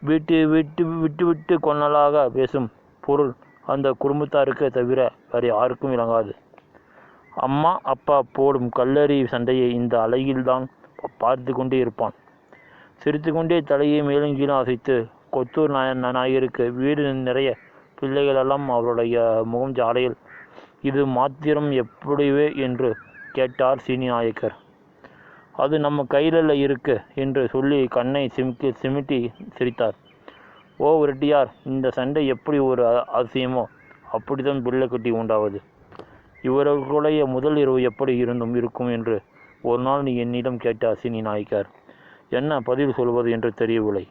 விட்டு விட்டு விட்டு விட்டு கொன்னலாக பேசும் பொருள் அந்த குடும்பத்தாருக்கு தவிர வேறு யாருக்கும் விளங்காது. அம்மா அப்பா போடும் கல்லறி சண்டையை இந்த அலையில்தான் பார்த்து கொண்டே இருப்பான். சிரித்து கொண்டே தலையை மேலும் கீழும் அசைத்து கொத்தூர் நாயருக்கு வீடு நிறைய பிள்ளைகளெல்லாம் அவருடைய முகம் ஜாடையில் இது மாத்திரம் எப்படிவே என்று கேட்டார் சீனி நாயக்கர். அது நம்ம கையில் இருக்கு என்று சொல்லி கண்ணை சிமிட்டி சிரித்தார். ஓ ரெட்டியார், இந்த சண்டை எப்படி ஒரு அதிசயமோ அப்படித்தான் பிள்ளை கட்டி உண்டாவது. இவர்களுடைய முதல் இரவு எப்படி இருக்கும் என்று ஒரு நாள் நீ என்னிடம் கேட்டார் சீனி நாயக்கர். என்ன பதில் சொல்வது என்று தெரியவில்லை.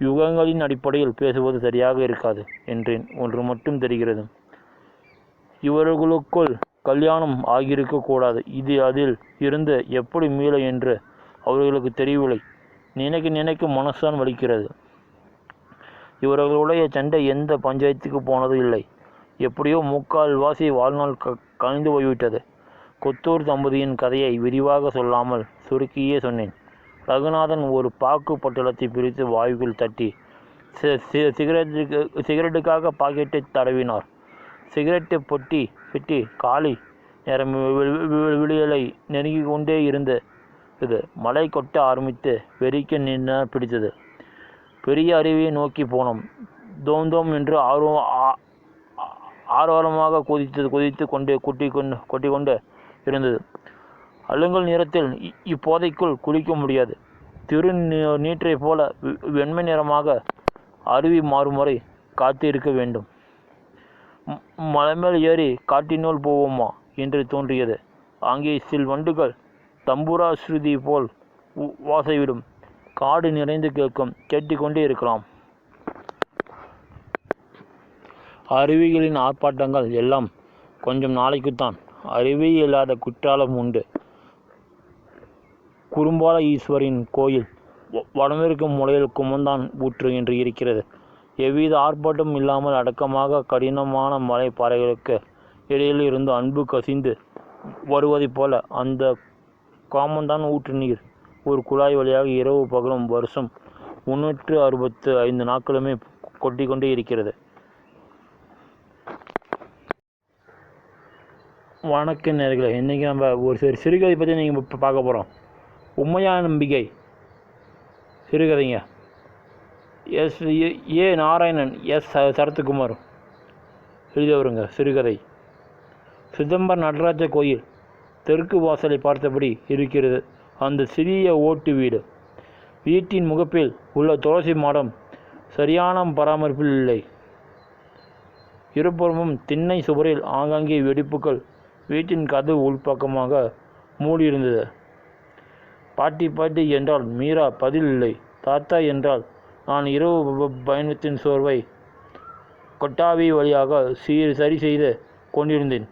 யுகங்களின் அடிப்படையில் பேசுவது சரியாக இருக்காது என்றேன். ஒன்று மட்டும் தெரிகிறது, இவர்களுக்குள் கல்யாணம் ஆகியிருக்கக்கூடாது. இது அதில் இருந்து எப்படி மீள என்று அவர்களுக்கு தெரியவில்லை. நினைக்க மனசுதான் வலிக்கிறது. இவர்களுடைய சண்டை எந்த பஞ்சாயத்துக்கு போனது இல்லை. எப்படியோ முக்கால் வாசி வாழ்நாள் கழிந்து போய்விட்டது. கொத்தூர் தம்பதியின் கதையை விரிவாக சொல்லாமல் சுருக்கியே சொன்னேன். ரகுநாதன் ஒரு பாக்கு பட்டளத்தை பிரித்து வாயுவில் தட்டி சிகரெட்டுக்காக பாக்கெட்டை தடவினார். சிகரெட்டு பெட்டி காலி நேரம் விழியலை நெருங்கி கொண்டே இது மழை கொட்ட ஆரம்பித்து வெறிக்க நின்று பிடித்தது. பெரிய அருவியை நோக்கி போனோம். தோம் என்று ஆர்வலமாக கொதித்து கொட்டி கொண்டு இருந்தது. அழுங்கல் நேரத்தில் இப்போதைக்குள் குளிக்க முடியாது. திரு நீற்றை போல வெண்மை நிறமாக அருவி மாறும் வரை காத்து இருக்க வேண்டும். மலைமேல் ஏறி காட்டினுள் போவோமா என்று தோன்றியது. அங்கே சில் வண்டுகள் தம்புரா ஸ்ருதி போல் வாசைவிடும். காடு நிறைந்து கேட்டுக்கொண்டே இருக்கலாம். அருவிகளின் ஆர்ப்பாட்டங்கள் எல்லாம் கொஞ்சம் நாளைக்குத்தான். அருவி இல்லாத குற்றாலம் உண்டு. குறும்பால ஈஸ்வரின் கோயில் வடமேற்கு மூலையில் குமந்தான் ஊற்று என்று இருக்கிறது. எவ்வித ஆர்ப்பாட்டம் இல்லாமல் அடக்கமாக கடினமான மலை பாறைகளுக்கு இடையில் இருந்து அன்பு கசிந்து வருவதைப் போல அந்த காமந்தான் ஊற்று நீர் ஒரு குழாய் வழியாக இரவு பகலும் வருஷம் 365 நாட்களுமே கொட்டிக்கொண்டே இருக்கிறது. வணக்கம் நேயர்களே, இன்றைக்கி நம்ம ஒரு சிறுகதை பற்றி நீங்கள் இப்போ பார்க்க போகிறோம். உண்மையான நம்பிக்கை சிறுகதைங்க. ஏ நாராயணன், சரத்குமார் எழுதியவருங்க சிறுகதை. சிதம்பரம் நடராஜ கோயில் தெற்கு வாசலை பார்த்தபடி இருக்கிறது அந்த சிறிய ஓட்டு வீடு. வீட்டின் முகப்பில் உள்ள துளசி மாடம் சரியான பராமரிப்பில் இல்லை. இருபுறமும் திண்ணை சுவரில் ஆங்காங்கே வெடிப்புகள். வீட்டின் கதவு உள்பக்கமாக மூடியிருந்தது. பாட்டி என்றால் மீரா பதில் இல்லை. தாத்தா என்றால் நான் இரவு பயணத்தின் சோர்வை கொட்டாவி வழியாக சரி செய்து கொண்டிருந்தேன்.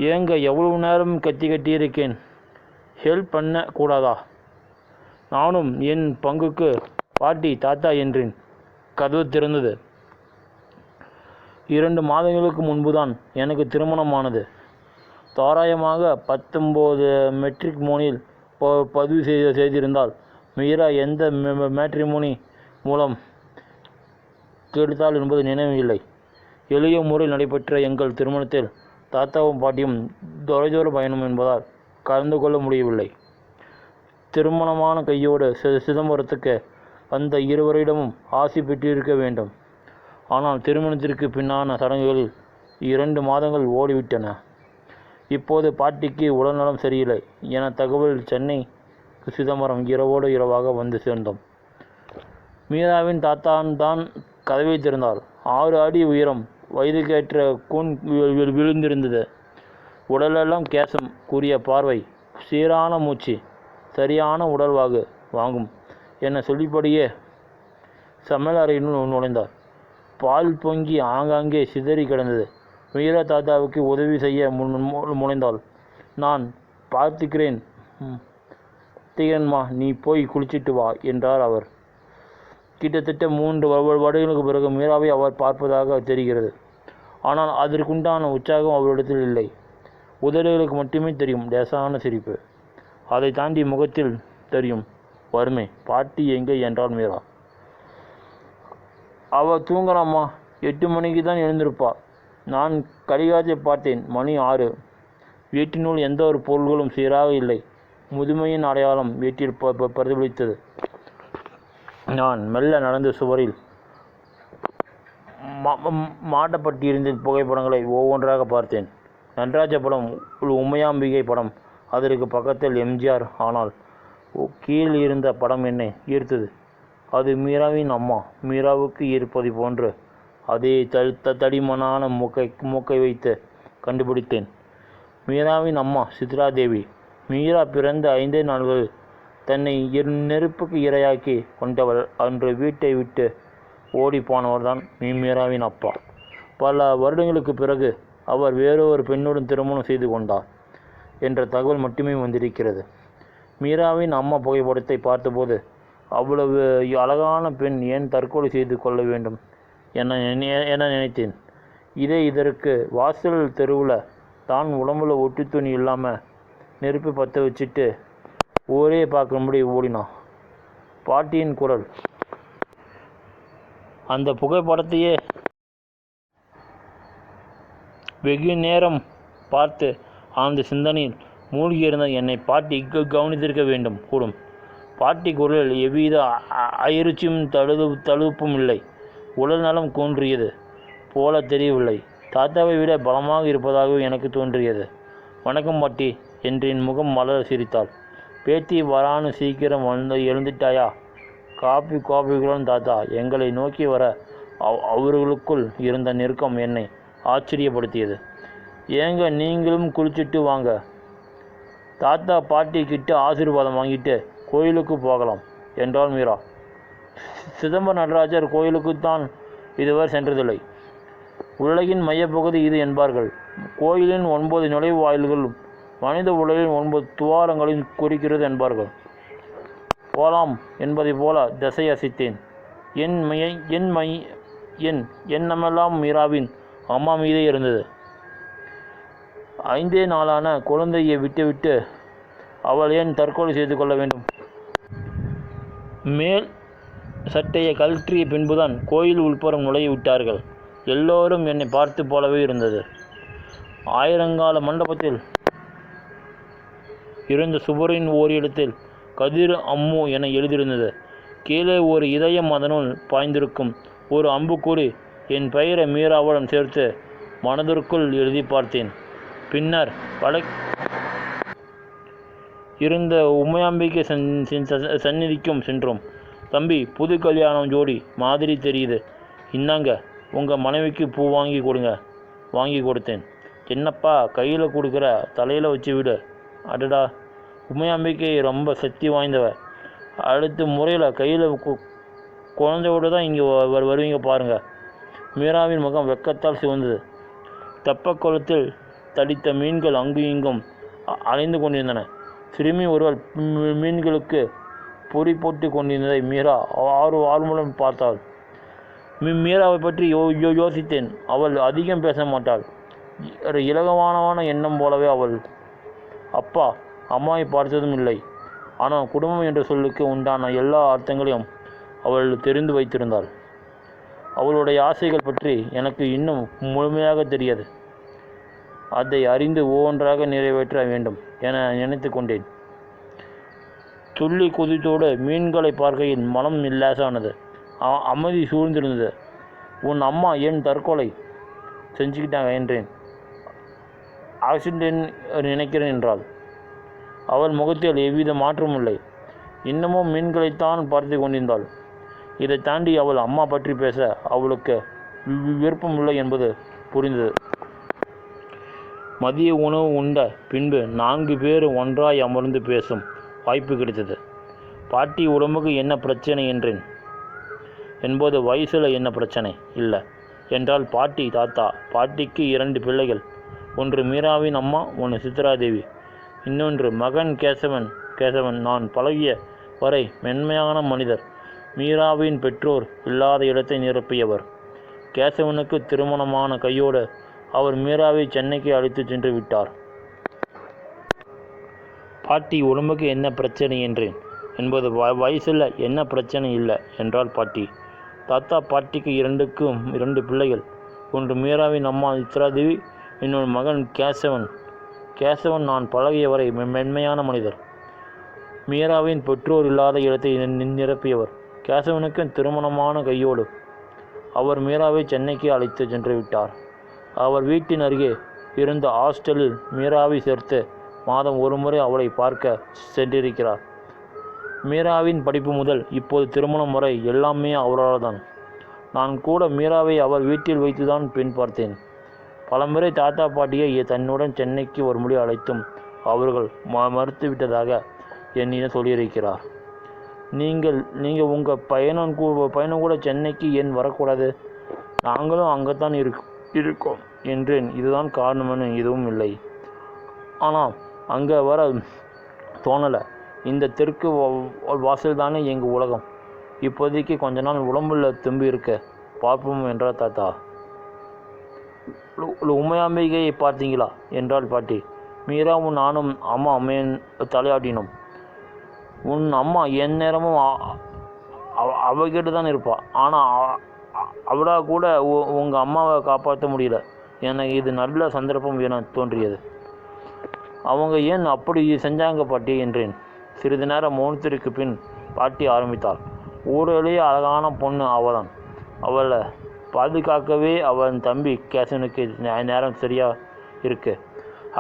ஏங்க எவ்வளவு நேரம் கட்டியிருக்கேன், ஹெல்ப் பண்ண கூடாதா? நானும் என் பங்குக்கு பாட்டி தாத்தா என்றேன். கதவு திறந்தது. 2 மாதங்களுக்கு முன்புதான் எனக்கு திருமணமானது. தோராயமாக 19 மெட்ரிக் மோனில் பதிவு செய்திருந்தால் மீரா எந்த மேட்ரிமோனி மூலம் கெடுத்தாள் என்பது நினைவில்லை. எளிய முறையில் நடைபெற்ற எங்கள் திருமணத்தில் தாத்தாவும் பாட்டியும் தொலைதூர பயணம் என்பதால் கலந்து கொள்ள முடியவில்லை. திருமணமான கையோடு சிதம்பரத்துக்கு அந்த இருவரிடமும் ஆசி பெற்றிருக்க வேண்டும். ஆனால் திருமணத்திற்கு பின்னான சடங்குகளில் 2 மாதங்கள் ஓடிவிட்டன. இப்போது பாட்டிக்கு உடல்நலம் சரியில்லை என தகவல். சென்னை சிதம்பரம் இரவோடு இரவாக வந்து சேர்ந்தோம். மீராவின் தான் கதவை திறந்தார். 6 அடி உயரம், வயதுக்கேற்ற கூன் விழுந்திருந்தது. உடலெல்லாம் கேசம், கூறிய பார்வை, சீரான மூச்சு, சரியான உடல்வாகு வாங்கும் என சொல்லிப்படியே சமையல் அறையினுள் நுழைந்தார். பால் பொங்கி ஆங்காங்கே சிதறி கிடந்தது. மீரா தாத்தாவுக்கு உதவி செய்ய முனைந்தாள். நான் பார்த்துக்கிறேன் தீரன்மா, நீ போய் குளிச்சிட்டு வா என்றார் அவர். கிட்டத்தட்ட 3 வருடங்களுக்கு பிறகு மீராவை அவர் பார்ப்பதாக தெரிகிறது. ஆனால் அதற்குண்டான உற்சாகம் அவரிடத்தில் இல்லை. உதடுகளுக்கு மட்டுமே தெரியும் லேசான சிரிப்பு. அதை தாண்டி முகத்தில் தெரியும் வறுமை. பாட்டி எங்கே என்றாள் மீரா. அவள் தூங்கலாமா, 8 மணிக்கு தான் எழுந்திருப்பா. நான் கடிகாரத்தை பார்த்தேன், மணி 6. வீட்டினுள் எந்த ஒரு பொருள்களும் சீராக இல்லை. முதுமையின் அடையாளம் வீட்டில் பிரதிபலித்தது. நான் மெல்ல நடந்த சுவரில் மாட்டப்பட்டிருந்த புகைப்படங்களை ஒவ்வொன்றாக பார்த்தேன். நடராஜ படம், உமையாம்பிகை படம், அதற்கு பக்கத்தில் எம்ஜிஆர். ஆனால் கீழ் இருந்த படம் என்னை ஈர்த்தது. அது மீராவின் அம்மா. மீராவுக்கு ஈர்ப்பது போன்று அதே தடிமனான மூக்கை வைத்து கண்டுபிடித்தேன். மீராவின் அம்மா சித்ராதேவி. மீரா பிறந்த 5 நாள்கள் தன்னை நெருப்புக்கு இரையாக்கி கொண்டவள். அன்று வீட்டை விட்டு ஓடிப்போனவர்தான் மீராவின் அப்பா. பல வருடங்களுக்கு பிறகு அவர் வேறொரு பெண்ணுடன் திருமணம் செய்து கொண்டார் என்ற தகவல் மட்டுமே வந்திருக்கிறது. மீராவின் அம்மா புகைப்படத்தை பார்த்தபோது அவ்வளவு அழகான பெண் ஏன் தற்கொலை செய்து கொள்ள வேண்டும் என நினைத்தேன். இதற்கு வாசல் தெருவில் தான் உடம்புல ஒட்டு துணி இல்லாமல் நெருப்பு பற்ற வச்சுட்டு ஊரே பார்க்கும்படி ஓடினான். பாட்டியின் குரல். அந்த புகைப்படத்தையே வெகு நேரம் பார்த்து அந்த சிந்தனையில் மூழ்கியிருந்த என்னை பாட்டி கவனித்திருக்க வேண்டும் கூடும். பாட்டி குரலில் எவ்வித அயற்சியும் தழுப்பும் இல்லை. உடல் நலம் குன்றியது போல தெரியவில்லை. தாத்தாவை விட பலமாக இருப்பதாக எனக்கு தோன்றியது. வணக்கம் பாட்டி என்று என் முகம் மலர சிரித்தாள். பேத்தி வரான்னு சீக்கிரம் எழுந்துட்டாயா? காபிகளும் தாத்தா எங்களை நோக்கி வர அவர்களுக்குள் இருந்த நெருக்கம் என்னை ஆச்சரியப்படுத்தியது. ஏங்க நீங்களும் குளிச்சுட்டு வாங்க. தாத்தா பாட்டி கிட்ட ஆசீர்வாதம் வாங்கிட்டு கோயிலுக்கு போகலாம் என்றாள் மீரா. சிதம்பர நடராஜர் கோயிலுக்குத்தான் இதுவரை சென்றதில்லை. உலகின் மையப்பகுதி இது என்பார்கள். கோயிலின் 9 நுழைவாயில்களும் மனித உலகின் 9 துவாரங்களையும் குறிக்கிறது என்பார்கள். போலாம் என்பதை போல திசை அசைத்தேன். எண்ணமெல்லாம் மீராவின் அம்மா மீதே இருந்தது. 5 நாளான குழந்தையை விட்டுவிட்டு அவள் ஏன் தற்கொலை செய்து கொள்ள வேண்டும்? மேல் சட்டையை கழற்றிய பின்புதான் கோயில் உள்புறம் நுழைய விட்டார்கள். எல்லோரும் என்னை பார்த்து போலவே இருந்தது. ஆயிரங்கால மண்டபத்தில் இருந்த சுவரின் ஓரிடத்தில் கதிர் அம்மு என எழுதியிருந்தது. கீழே ஒரு இதயம், அதனுள் பாய்ந்திருக்கும் ஒரு அம்புக்குறி. என் பெயரை மீராவுடன் சேர்த்து மனதிற்குள் எழுதி பார்த்தேன். பின்னர் இருந்த உமையாம்பிகை சந்நிதிக்கும் சென்றோம். தம்பி, புது கல்யாணம் ஜோடி மாதிரி தெரியுது, இந்தாங்க உங்கள் மனைவிக்கு பூ வாங்கி கொடுங்க. வாங்கி கொடுத்தேன். என்னப்பா கையில் கொடுக்குற, தலையில் வச்சு விடு. அடடா, உமையாம்பிக்கை ரொம்ப சக்தி வாய்ந்தவ. அடுத்த முறையில் கையில் குழந்தையோடு தான் இங்கே வருவீங்க பாருங்கள். மீராவின் முகம் வெக்கத்தால் சிவந்தது. தெப்பக்குளத்தில் தடித்த மீன்கள் அங்கும் இங்கும் அலைந்து கொண்டிருந்தன. சிறுமி ஒருவள் மீன்களுக்கு பொறி போட்டு கொண்டிருந்ததை மீரா ஆர்வமுடன் பார்த்தாள். மீராவை பற்றி யோசித்தேன். அவள் அதிகம் பேச மாட்டாள். இலகுவான எண்ணம் போலவே அவள். அப்பா அம்மாவை பார்த்ததும் இல்லை. ஆனால் குடும்பம் என்ற சொல்லுக்கு உண்டான எல்லா அர்த்தங்களையும் அவள் தெரிந்து வைத்திருந்தாள். அவளுடைய ஆசைகள் பற்றி எனக்கு இன்னும் முழுமையாக தெரியாது. அதை அறிந்து ஒவ்வொன்றாக நிறைவேற்ற வேண்டும் என நினைத்து கொண்டேன். துள்ளி குதித்தோடு மீன்களை பார்க்கையில் மனம் லேசானது. அமைதி சூழ்ந்திருந்தது. உன் அம்மா ஏன் தற்கொலை செஞ்சுக்கிட்டாங்க என்றேன். ஆக்சிடென்ட் நினைக்கிறேன் என்றாள். அவள் முகத்தில் எவ்வித மாற்றமும் இல்லை. இன்னமும் மீன்களைத்தான் பார்த்து கொண்டிருந்தாள். இதை தாண்டி அவள் அம்மா பற்றி பேச அவளுக்கு விருப்பமில்லை என்பது புரிந்தது. மதிய உணவு உண்ட பின்பு 4 பேர் ஒன்றாய் அமர்ந்து பேசும் வாய்ப்பு கிடைத்தது. பாட்டி உடம்புக்கு என்ன பிரச்சனை என்றேன். என்பது வயசில் என்ன பிரச்சனை இல்லை என்றால் பாட்டி. தாத்தா பாட்டிக்கு 2 பிள்ளைகள். ஒன்று மீராவின் அம்மா, ஒன்று சித்ராதேவி. இன்னொன்று மகன் கேசவன். நான் பழகிய வரை மென்மையான மனிதர். மீராவின் பெற்றோர் இல்லாத இடத்தை நிரப்பியவர். கேசவனுக்கு திருமணமான கையோடு அவர் மீராவை சென்னைக்கு அழைத்து சென்று விட்டார். பாட்டி உடம்புக்கு என்ன பிரச்சனை என்றேன். என்பது வயசில் என்ன பிரச்சனை இல்லை என்றால் பாட்டி. தாத்தா பாட்டிக்கு 2 பிள்ளைகள். ஒன்று மீராவின் அம்மா சித்ராதேவி, இன்னொரு மகன் கேசவன் நான் பழகிய வரை மென்மையான மனிதர். மீராவின் பெற்றோர் இல்லாத இடத்தை நிரப்பியவர். கேசவனுக்கு திருமணமான கையோடு அவர் மீராவை சென்னைக்கு அழைத்து சென்று விட்டார். அவர் வீட்டின் அருகே இருந்த ஹாஸ்டலில் மீராவை சேர்த்து மாதம் ஒரு முறை அவளை பார்க்க சென்றிருக்கிறார். மீராவின் படிப்பு முதல் இப்போது திருமணம் வரை எல்லாமே அவரால் தான். நான் கூட மீராவை அவர் வீட்டில் வைத்துதான் பெண் பார்த்தேன். பலமுறை தாத்தா பாட்டியை தன்னுடன் சென்னைக்கு வரும்படி அழைத்தும் அவர்கள் மறுத்துவிட்டதாக என்னிடம் சொல்லியிருக்கிறார். நீங்கள் உங்கள் பையனும் கூட சென்னைக்கு ஏன் வரக்கூடாது? நாங்களும் அங்கேத்தான் இருக்கோம் என்றேன். இதுதான் காரணம்னு எதுவும் இல்லை. ஆனால் அங்கே வர தோணலை. இந்த தெற்கு வாசல் தானே எங்கள் உலகம். இப்போதைக்கு கொஞ்ச நாள் உடம்புல தும்பி இருக்க பார்ப்போம் என்றார் தாத்தா. உமையாம்பிகையை பார்த்தீங்களா என்றாள் பாட்டி. மீராவும் நானும் அம்மா அம்மையன் தலையாட்டினோம். உன் அம்மா என் நேரமும் அவகிட்ட தான் இருப்பாள். ஆனால் அவளா கூட உங்கள் அம்மாவை காப்பாற்ற முடியல. எனக்கு இது நல்ல சந்தர்ப்பம் என தோன்றியது. அவங்க ஏன் அப்படி செஞ்சாங்க பாட்டி என்றேன். சிறிது நேரம் மௌனத்திற்கு பின் பாட்டி ஆரம்பித்தாள். ஊரிலேயே அழகான பொண்ணு அவள்தான். அவளை பாதுகாக்கவே அவன் தம்பி கேசவனுக்கு நேரம் சரியா இருக்கு.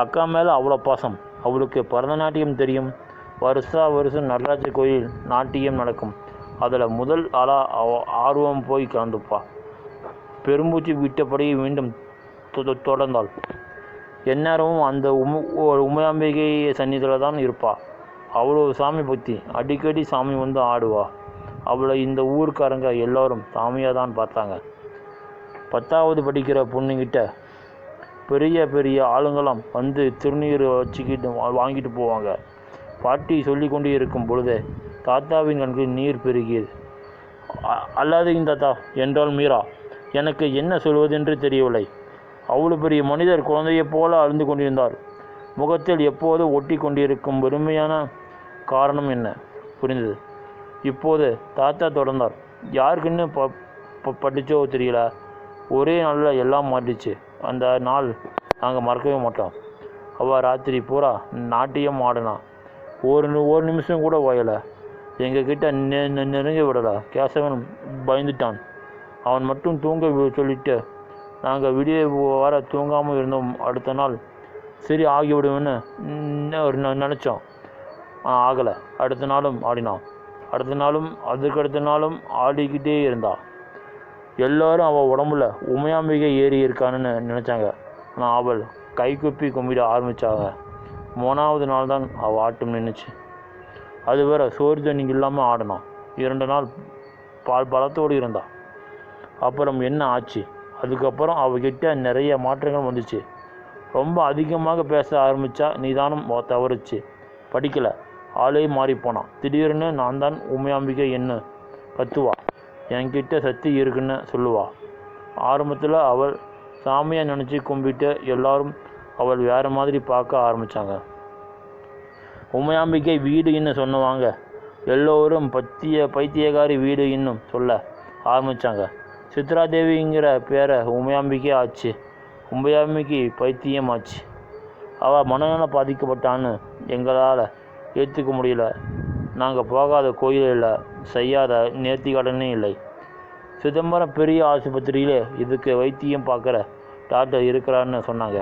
அக்கா மேலே அவ்வளோ பாசம். அவளுக்கு பரதநாட்டியம் தெரியும். வருஷம் நடராஜர் கோயில் நாட்டியம் நடக்கும். அதில் முதல் ஆர்வம் போய் கலந்துப்பா. பெரும்பூச்சி விட்டபடி மீண்டும் தொடர்ந்தாள். எந்நேரமும் அந்த உமையாம்பிகை சந்நிதியில் தான் இருப்பாள். அவ்வளோ சாமி பக்தி. அடிக்கடி சாமி வந்து ஆடுவா. அவளை இந்த ஊருக்காரங்க எல்லோரும் சாமியாக தான் பார்த்தாங்க. 10வது படிக்கிற பொண்ணுங்கிட்ட பெரிய ஆளுங்களாம் வந்து திருநீர் வச்சுக்கிட்டு வாங்கிட்டு போவாங்க. பாட்டி சொல்லி கொண்டு இருக்கும் பொழுது தாத்தாவின் கண்களில் நீர் பெருகியது. அல்லாதீங்க தாத்தா என்றாள் மீரா. எனக்கு என்ன சொல்வதென்று தெரியவில்லை. அவ்வளோ பெரிய மனிதர் குழந்தையைப் போல அழுந்து கொண்டிருந்தார். முகத்தில் எப்போது ஒட்டி கொண்டிருக்கும் வெறுமையான காரணம் என்ன புரிந்தது. இப்போது தாத்தா தொடர்ந்தார். யாருக்குன்னு படித்தோ தெரியல, ஒரே நாளில் எல்லாம் மாறிடுச்சு. அந்த நாள் நாங்கள் மறக்கவே மாட்டோம். அவள் ராத்திரி பூரா நாட்டியம் ஆடினா. ஒரு நிமிஷம் கூட ஓயலை. எங்ககிட்ட நெருங்கி விடலை. கேசவன் பயந்துட்டான். அவன் மட்டும் தூங்க சொல்லிட்டு நாங்கள் விடிய வர தூங்காமல் இருந்தோம். அடுத்த நாள் சரி ஆகிவிடுவேன்னு நினச்சோம். ஆகலை. அடுத்த நாளும் ஆடினான். அதுக்கடுத்த நாளும் ஆடிக்கிட்டே இருந்தாள். எல்லோரும் அவள் உடம்புல உமையாம்பிகை ஏறி இருக்கான்னு நினச்சாங்க. ஆனால் அவள் கைக்குப்பி கும்பிட ஆரம்பித்தாங்க. 3வது நாள் தான் அவள் ஆட்டம் நின்றுச்சு. அது வேற சோறு தண்ணி இல்லாமல் ஆடினான். 2 நாள் பலத்தோடு இருந்தாள். அப்புறம் என்ன ஆச்சு? அதுக்கப்புறம் அவகிட்ட நிறைய மாற்றங்கள் வந்துச்சு. ரொம்ப அதிகமாக பேச ஆரம்பித்தா. நிதானம் தவறுச்சு. படிக்கலை. ஆளே மாறிப்போனான். திடீர்னு நான் தான் உமையாம்பிகை என்ன கத்துவா. என்கிட்ட சக்தி இருக்குன்னு சொல்லுவா. ஆரம்பத்தில் அவள் சாமியாக நினச்சி கும்பிட்டு எல்லாரும் அவள் வேறு மாதிரி பார்க்க ஆரம்பித்தாங்க. உமையாம்பிகை வீடு இன்னும் சொன்னவாங்க. எல்லோரும் பைத்தியகாரி வீடு இன்னும் சொல்ல ஆரம்பித்தாங்க. சித்ராதேவிங்கிற பேரை உமையாம்பிகை ஆச்சு. உமையாம்பிகை பைத்தியம் ஆச்சு. அவள் மனநல பாதிக்கப்பட்டான்னு எங்களால் ஏற்றுக்க முடியல. நாங்கள் போகாத கோயில் இல்லை, செய்யாத நேர்த்திக்கடனே இல்லை. சிதம்பரம் பெரிய ஆஸ்பத்திரியில் இதுக்கு வைத்தியம் பார்க்குற டாக்டர் இருக்கிறான்னு சொன்னாங்க.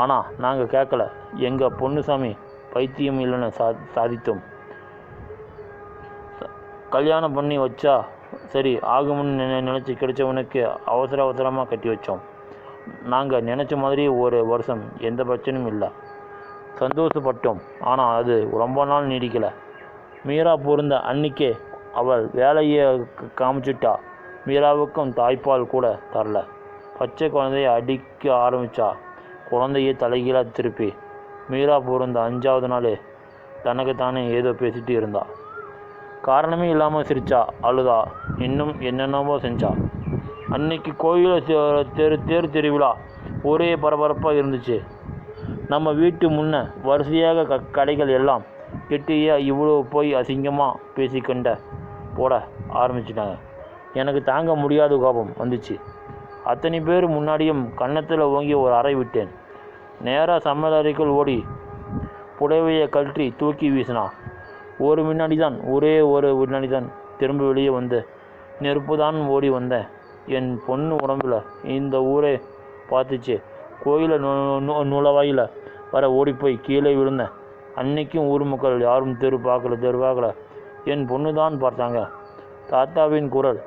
ஆனால் நாங்கள் கேட்கல. எங்கள் பொன்னுசாமி பைத்தியம் இல்லைன்னு சாதித்தோம். கல்யாணம் பண்ணி வச்சா சரி ஆகும்னு நினச்சி கிடைச்சவனுக்கு அவசரமாக கட்டி வச்சோம். நாங்கள் நினச்ச மாதிரி ஒரு வருஷம் எந்த பிரச்சனையும் இல்லை. சந்தோஷப்பட்டோம். ஆனால் அது ரொம்ப நாள் நீடிக்கலை. மீரா பிறந்த அன்னிக்கே அவள் வேலையை காமிச்சிட்டா. மீராவுக்கும் தாய்ப்பால் கூட தரல. பச்சை குழந்தைய அடிக்க ஆரம்பித்தா. குழந்தையை தலைகீழாக திருப்பி. மீரா பிறந்த 5வது நாள் தனக்குத்தானே ஏதோ பேசிட்டு இருந்தா. காரணமே இல்லாமல் சிரிச்சா, அழுதா, இன்னும் என்னென்னவோ செஞ்சா. அன்னைக்கு கோயிலில் தேர் திருவிழா ஒரே பரபரப்பாக இருந்துச்சு. நம்ம வீட்டு முன்ன வரிசையாக கடைகள் எல்லாம் கெட்டியா இவ்வளோ போய் அசிங்கமாக பேசிக்கொண்ட போட ஆரம்பிச்சிட்டாங்க. எனக்கு தாங்க முடியாத கோபம் வந்துச்சு. அத்தனை பேர் முன்னாடியும் கன்னத்தில் ஓங்கி ஒரு அறை விட்டேன். நேராக சமையலறைக்குள் ஓடி புடவையை கழற்றி தூக்கி வீசினா. ஒரே ஒரு வினாடி தான் திரும்ப வெளியே வந்து நெருப்பு தான் ஓடி வந்தேன். என் பொண்ணு உடம்புல இந்த ஊரே பார்த்துச்சு. கோயில நுழைவாயில் வர ஓடிப்போய் கீழே விழுந்தேன். அன்னைக்கும் ஊர் மக்கள் யாரும் தெரு பார்க்கல. என் பொண்ணு தான் பார்த்தாங்க. தாத்தாவின் குரல்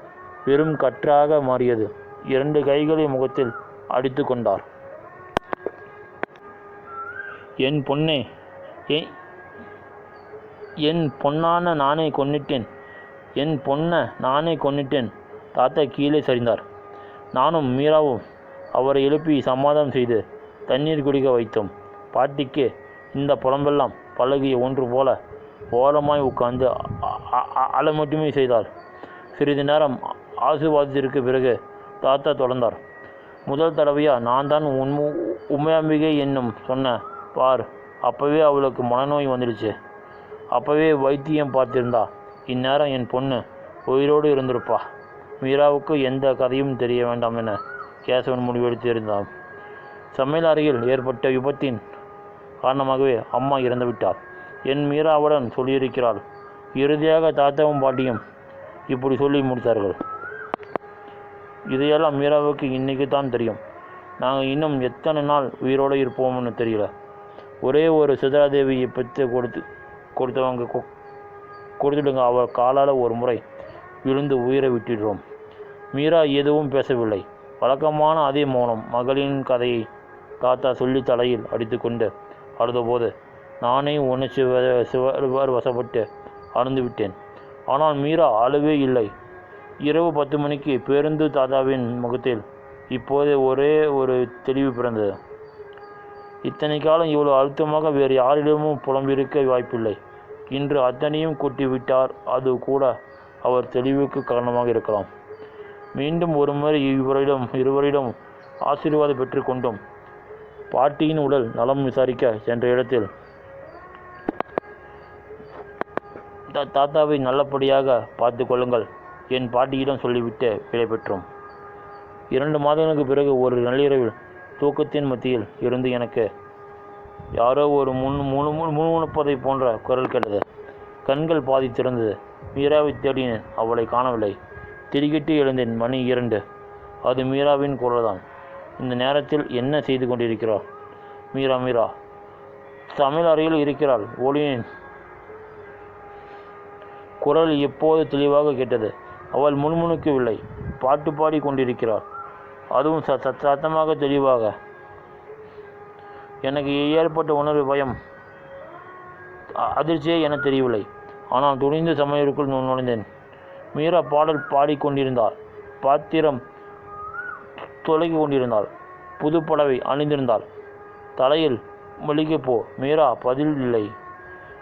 வெறும் கற்றாக மாறியது. 2 கைகளை முகத்தில் அடித்து கொண்டார். என் பொண்ணே, என் பொண்ணான நானே கொன்னிட்டேன். என் பொண்ணை நானே கொன்னிட்டேன். தாத்தா கீழே சரிந்தார். நானும் மீராவும் அவரை எழுப்பி சமாதானம் செய்து தண்ணீர் குடிக்க வைத்தோம். பாட்டிக்கு இந்த புலம்பெல்லாம் பழகிய ஒன்று போல ஓரமாய் உட்கார்ந்து அழ மட்டுமே செய்தார். சிறிது நேரம் ஆசீர்வாதத்திற்கு பிறகு தாத்தா தொடர்ந்தார். முதல் தடவையாக நான் தான் உமையாம்பிகை என்னும் சொன்னேன் பார். அப்போவே அவளுக்கு மனநோய் வந்துடுச்சு. அப்போவே வைத்தியம் பார்த்திருந்தா இந்நேரம் என் பொண்ணு உயிரோடு இருந்திருப்பா. மீராவுக்கு எந்த கதையும் தெரிய வேண்டாம் என கேசவன் முடிவெடுத்து இருந்தான். சமையல் அறையில் ஏற்பட்ட விபத்தின் காரணமாகவே அம்மா இறந்து விட்டார். என் மீராவுடன் சொல்லியிருக்கிறாள். இறுதியாக தாத்தாவும் பாட்டியும் இப்படி சொல்லி முடித்தார்கள். இதையெல்லாம் மீராவுக்கு இன்றைக்கி தான் தெரியும். நாங்கள் இன்னும் எத்தனை நாள் உயிரோடு இருப்போம்னு தெரியல. ஒரே ஒரு சிதராதேவியை பெற்று கொடுத்தவங்க கொடுத்துடுங்க. அவள் காலால் ஒரு முறை விழுந்து உயிரை விட்டுடுறோம். மீரா எதுவும் பேசவில்லை. வழக்கமான அதே மௌனம். மகளின் கதையை தாத்தா சொல்லி தலையில் அடித்து கொண்டு அழுதபோது நானே உணர்ச்சி வசப்பட்டு அழுந்து விட்டேன். ஆனால் மீரா அழுவே இல்லை. இரவு 10 மணிக்கு பேருந்து. தாத்தாவின் முகத்தில் இப்போது ஒரே ஒரு தெளிவு பிறந்தது. இத்தனை காலம் இவ்வளோ அழுத்தமாக வேறு யாரிடமும் புலம்பிருக்க வாய்ப்பில்லை. இன்று அத்தனையும் கூட்டிவிட்டார். அது கூட அவர் தெளிவுக்கு காரணமாக இருக்கலாம். மீண்டும் ஒருமுறை இருவரிடம் ஆசீர்வாதம் பெற்று கொண்டோம். பாட்டியின் உடல் நலம் விசாரிக்க சென்ற இடத்தில் தாத்தாவை நல்லபடியாக பார்த்து கொள்ளுங்கள் என் பாட்டியிடம் சொல்லிவிட்டு விடை பெற்றோம். 2 மாதங்களுக்கு பிறகு ஒரு நள்ளிரவில் தூக்கத்தின் மத்தியில் இருந்து எனக்கு யாரோ ஒரு முணுமுணுப்பதை போன்ற குரல் கேட்டது. கண்கள் பாதி திறந்தது. மீராவை தேடினேன். அவளை காணவில்லை. திடுக்கிட்டு எழுந்தேன். மணி 2. அது மீராவின் குரல்தான். இந்த நேரத்தில் என்ன செய்து கொண்டிருக்கிறாள்? மீரா சமையல் அறையில் இருக்கிறாள். ஒளியின் குரல் எப்போது தெளிவாக கேட்டது. அவள் முணுமுணுக்கவில்லை. பாட்டு பாடி கொண்டிருக்கிறாள். அதுவும் சத்தமாக தெளிவாக. எனக்கு ஏற்பட்ட உணர்வு பயம் அதிர்ச்சியே என தெரியவில்லை. ஆனால் துணிந்து சமையலுக்குள் நுழைந்தேன். மீரா பாடல் பாடிக்கொண்டிருந்தாள். பாத்திரம் தொலைக்கி கொண்டிருந்தாள். புது புடவை அணிந்திருந்தாள். தலையில் மளிகை போ. மீரா பதில் இல்லை.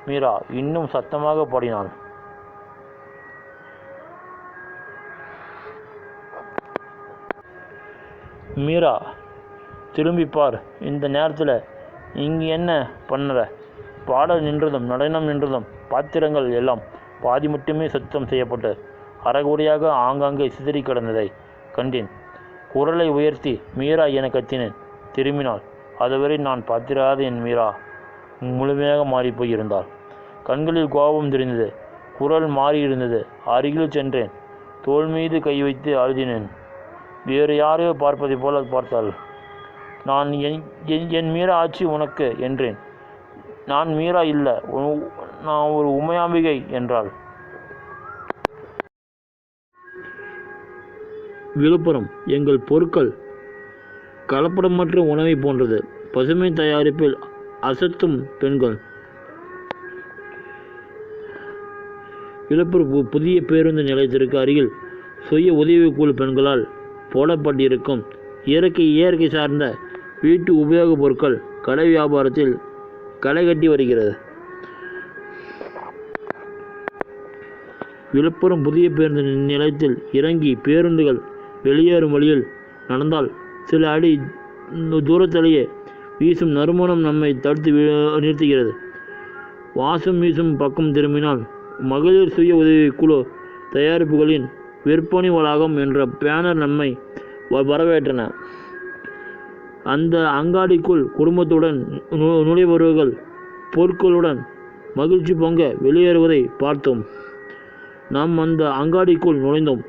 மீரா இன்னும் சத்தமாக பாடினாள். மீரா திரும்பிப்பார். இந்த நேரத்தில் இங்கே என்ன பண்ணுற? பாடல் நின்றதும் நடனம் நின்றதும் பாத்திரங்கள் எல்லாம் பாதி மட்டுமே சுத்தம் செய்யப்பட்டு அரைகுறையாக ஆங்காங்கே சிதறி கிடந்ததை கண்டேன். குரலை உயர்த்தி மீரா என கத்தினேன். திரும்பினாள். அதுவரை நான் பார்த்திராத என் மீரா முழுமையாக மாறிப்போயிருந்தாள். கண்களில் கோபம் தெரிந்தது. குரல் மாறியிருந்தது. அருகில் சென்றேன். தோள் மீது கை வைத்து அழுதினேன். வேறு யாரையோ பார்ப்பதை போல பார்த்தாள். நான் என் மீரா ஆட்சி உனக்கு என்றேன். நான் மீரா இல்லை, நான் ஒரு உமையாம்பிகை என்றாள். விழுப்புரம் எங்கள் பொருட்கள் கலப்படமற்ற உணவை போன்றது. பசுமை தயாரிப்பில் அசத்தும் பெண்கள். விழுப்புரம் புதிய பேருந்து நிலையத்திற்கு அருகில் சுய உதவிக்குழு பெண்களால் போடப்பட்டிருக்கும் இயற்கை சார்ந்த வீட்டு உபயோகப் பொருட்கள் கடை வியாபாரத்தில் களை கட்டி வருகிறது. விழுப்புரம் புதிய பேருந்து நிலையத்தில் இறங்கி பேருந்துகள் வெளியேறும் வழியில் நடந்தால் சில அடி தூரத்திலேயே வீசும் நறுமணம் நம்மை தடுத்து நிறுத்துகிறது. வாசம் வீசும் பக்கம் திரும்பினால் மகளிர் சுய உதவிக்குழு தயாரிப்புகளின் விற்பனை வளாகம் என்ற பேனர் நம்மை வரவேற்றன. அந்த அங்காடிக்குள் குடும்பத்துடன் நுழைபவர்கள் பொருட்களுடன் மகிழ்ச்சி பொங்க வெளியேறுவதை பார்த்தோம். நாம் அந்த அங்காடிக்குள் நுழைந்தோம்.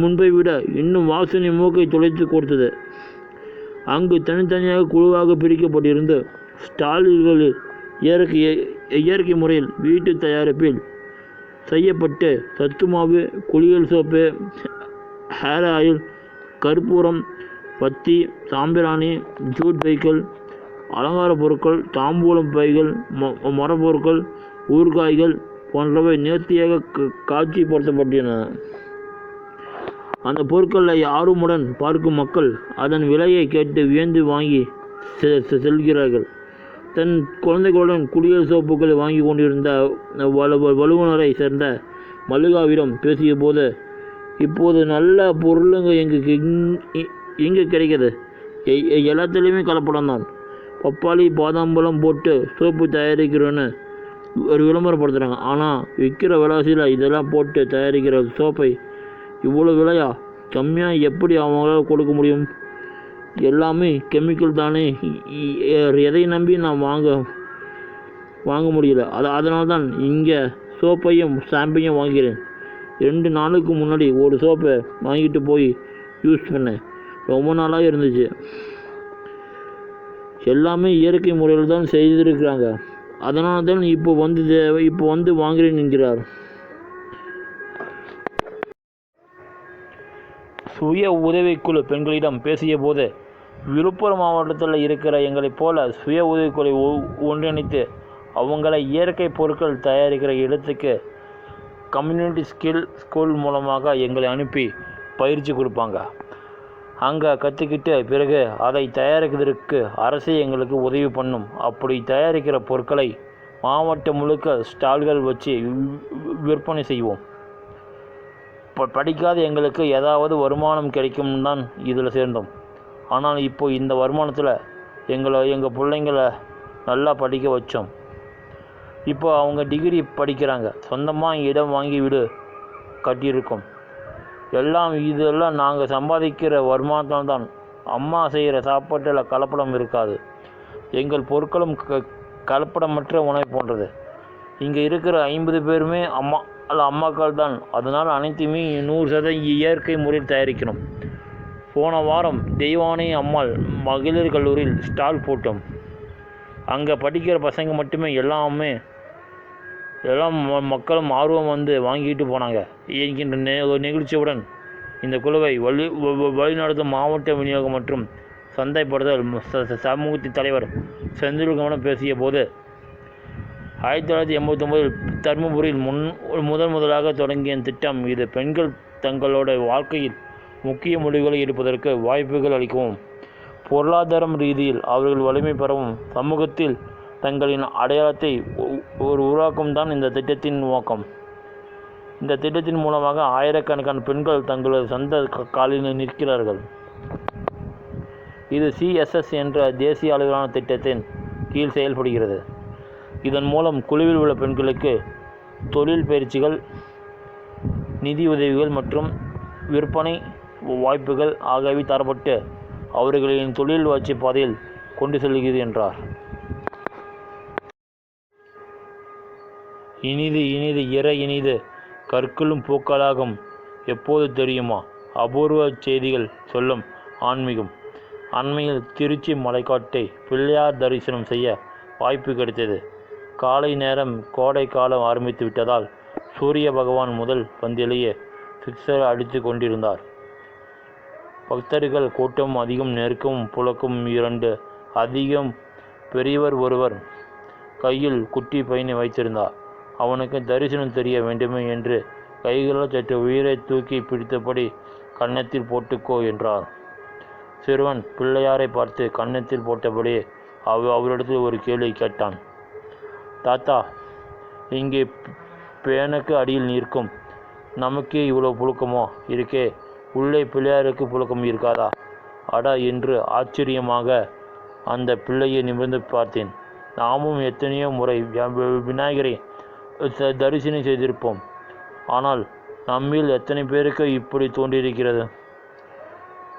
முன்பை விட இன்னும் வாசனை மூக்கை துளைத்து கொடுத்தது. அங்கு தனித்தனியாக குழுவாக பிரிக்கப்பட்டிருந்த ஸ்டால்களில் இயற்கை முறையில் வீட்டு தயாரிப்பில் செய்யப்பட்டு சத்துமாவு, குளியல் சோப்பு, ஹேர் ஆயில், கற்பூரம், பத்தி, சாம்பிராணி, ஜூட் பைகள், அலங்கார பொருட்கள், தாம்பூலம் பைகள், மரப்பொருட்கள், ஊறுகாய்கள் போன்றவை நேர்த்தியாக காட்சிப்படுத்தப்பட்டுள்ளன. அந்த பொருட்களை ஆர்வமுடன் பார்க்கும் மக்கள் அதன் விலையை கேட்டு வியந்து வாங்கி செல்கிறார்கள். தன் குழந்தைகளுடன் குளியல் சோப்புகளை வாங்கி கொண்டிருந்த வலுவனரை சேர்ந்த மல்லிகாவிடம் பேசிய போது, இப்போது நல்ல பொருளுங்க எங்கே கிடைக்கிது? எல்லாத்துலேயுமே கலப்படம் தான். பப்பாளி, பாதாம்பழம் போட்டு சோப்பு தயாரிக்கிறோன்னு ஒரு விளம்பரப்படுத்துகிறாங்க. ஆனால் விற்கிற விலைவாசியில் இதெல்லாம் போட்டு தயாரிக்கிற சோப்பை இவ்வளோ விலையா? கம்மியாக எப்படி அவங்களால கொடுக்க முடியும்? எல்லாமே கெமிக்கல் தானே. எதை நம்பி நான் வாங்க முடியல. அதனால தான் இங்கே சோப்பையும் ஷாம்பையும் வாங்கிறேன். 2 நாளுக்கு முன்னாடி ஒரு சோப்பை வாங்கிட்டு போய் யூஸ் பண்ணேன். ரொம்ப நாளாக இருந்துச்சு. எல்லாமே இயற்கை முறையில் தான் செய்திருக்கிறாங்க. அதனால தான் இப்போ வந்து வாங்குறேன் என்கிறார். சுய உதவிக்குழு பெண்களிடம் பேசிய போது, விழுப்புரம் மாவட்டத்தில் இருக்கிற எங்களைப் போல சுய உதவிக்குழு ஒன்றிணைத்து அவங்களை இயற்கை பொருட்கள் தயாரிக்கிற இடத்துக்கு கம்யூனிட்டி ஸ்கூல் மூலமாக எங்களை அனுப்பி பயிற்சி கொடுப்பாங்க. அங்கே கற்றுக்கிட்டு பிறகு அதை தயாரிக்கிறதுக்கு அரசே எங்களுக்கு உதவி பண்ணும். அப்படி தயாரிக்கிற பொருட்களை மாவட்டம் முழுக்க ஸ்டால்கள் வச்சு விற்பனை செய்வோம். படிக்காத எங்களுக்கு ஏதாவது வருமானம் கிடைக்கும் தான் இதில் சேர்ந்தோம். ஆனால் இப்போ இந்த வருமானத்தில் எங்கள் பிள்ளைங்களை நல்லா படிக்க வச்சோம். இப்போ அவங்க டிகிரி படிக்கிறாங்க. சொந்தமாக இடம் வாங்கி வீடு கட்டியிருக்கோம். இதெல்லாம் நாங்கள் சம்பாதிக்கிற வருமானத்தால் தான். அம்மா செய்கிற சாப்பாட்டில் கலப்படம் இருக்காது. எங்கள் பொருட்களும் கலப்படமற்ற உணவு போன்றது. இங்கே இருக்கிற 50 பேருமே அம்மாக்கள் தான். அதனால் அனைத்துமே 100% இயற்கை முறையில் தயாரிக்கணும். போன வாரம் தெய்வானை அம்மாள் மகளிர் கல்லூரியில் ஸ்டால் போட்டோம். அங்கே படிக்கிற பசங்க மட்டுமே எல்லாம் மக்களும் ஆர்வம் வந்து வாங்கிட்டு போனாங்க. என்கின்ற நிகழ்ச்சியுடன் இந்த குழுவை வழிநடத்தும் மாவட்ட விநியோகம் மற்றும் சந்தைப்படுத்தல் சமூகத்தின் தலைவர் செந்தில்குமரன் பேசிய போது, 1989 தருமபுரியில் முதலாக தொடங்கிய திட்டம் இது. பெண்கள் தங்களோட வாழ்க்கையில் முக்கிய முடிவுகளை எடுப்பதற்கு வாய்ப்புகள் அளிக்கவும், பொருளாதாரம் ரீதியில் அவர்கள் வலிமை பெறவும், சமூகத்தில் தங்களின் அடையாளத்தை உருவாக்கும் தான் இந்த திட்டத்தின் நோக்கம். இந்த திட்டத்தின் மூலமாக ஆயிரக்கணக்கான பெண்கள் தங்களது சொந்த காலில் நிற்கிறார்கள். இது CSS என்ற தேசிய அளவிலான திட்டத்தின் கீழ் செயல்படுகிறது. இதன் மூலம் குழுவில் உள்ள பெண்களுக்கு தொழில் பயிற்சிகள், நிதி உதவிகள் மற்றும் விற்பனை வாய்ப்புகள் ஆகியவை தரப்பட்டு அவர்களின் தொழில் வளர்ச்சி பாதையில் கொண்டு செல்கிறது என்றார். இனிது இனிது கற்களும் பூக்களாகும் எப்போது தெரியுமா? அபூர்வ செய்திகள் சொல்லும் ஆன்மீகம். அண்மையில் திருச்சி மலைக்காட்டை பிள்ளையார் தரிசனம் செய்ய வாய்ப்பு கிடைத்தது. காலை நேரம் கோடை காலம் ஆரம்பித்து விட்டதால் சூரிய பகவான் முதல் பந்திலேயே சிக்ஸர் அடித்து கொண்டிருந்தார். பக்தர்கள் கூட்டம் அதிகம், நெருக்கம் புழக்கம் 2. அதிகம் பெரியவர் ஒருவர் கையில் குட்டி பையனை வைத்திருந்தார். அவனுக்கு தரிசனம் தெரிய வேண்டுமே என்று கைகளால் சற்று உயிரை தூக்கி பிடித்தபடி கன்னத்தில் போட்டுக்கோ என்றார். சிறுவன் பிள்ளையாரை பார்த்து கன்னத்தில் போட்டபடியே அவரிடத்தில் ஒரு கேள்வி கேட்டான். தாத்தா, இங்கே பேனுக்கு அடியில் நிற்கும் நமக்கே இவ்வளோ புழுக்கமோ இருக்கே, உள்ளே பிள்ளையாருக்கு புழுக்கம் இருக்காதா? அடா என்று ஆச்சரியமாக அந்த பிள்ளையை நிமிர்ந்து பார்த்தேன். நாமும் எத்தனையோ முறை விநாயகரை தரிசனம் செய்திருப்போம். ஆனால் நம்மில் எத்தனை பேருக்கு இப்படி தோன்றியிருக்கிறது?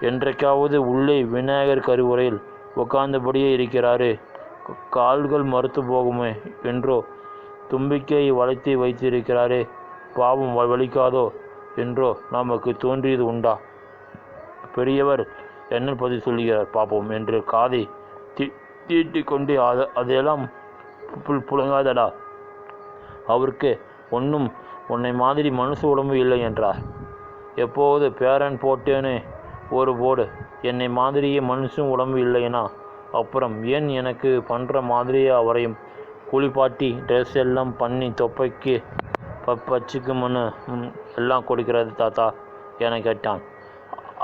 என்றைக்காவது உள்ளே விநாயகர் கருவறையில் உட்கார்ந்தபடியே இருக்கிறாரு, கால்கள் மறுத்து போகுமே என்றோ, தும்பிக்கையை வளைத்து வைத்திருக்கிறாரே, பாவம் வலிக்காதோ என்றோ நமக்கு தோன்றியது உண்டா? பெரியவர் என்ன பதில் சொல்லுகிறார் பார்ப்போம் என்று காதை தீட்டிக்கொண்டு அதையெல்லாம் புழங்காதடா, அவருக்கு ஒன்றும் உன்னை மாதிரி மனுஷ உடம்பு இல்லை என்றார். எப்போது பேரன் போட்டேன்னு ஒரு போடு, என்னை மாதிரியே மனுஷன் உடம்பு இல்லைன்னா அப்புறம் ஏன் எனக்கு பண்ணுற மாதிரியே அவரையும் குளிப்பாட்டி ட்ரெஸ் எல்லாம் பண்ணி தொப்பைக்கு பச்சுக்கு மண்ணு எல்லாம் கொடுக்கிறது தாத்தா என கேட்டான்.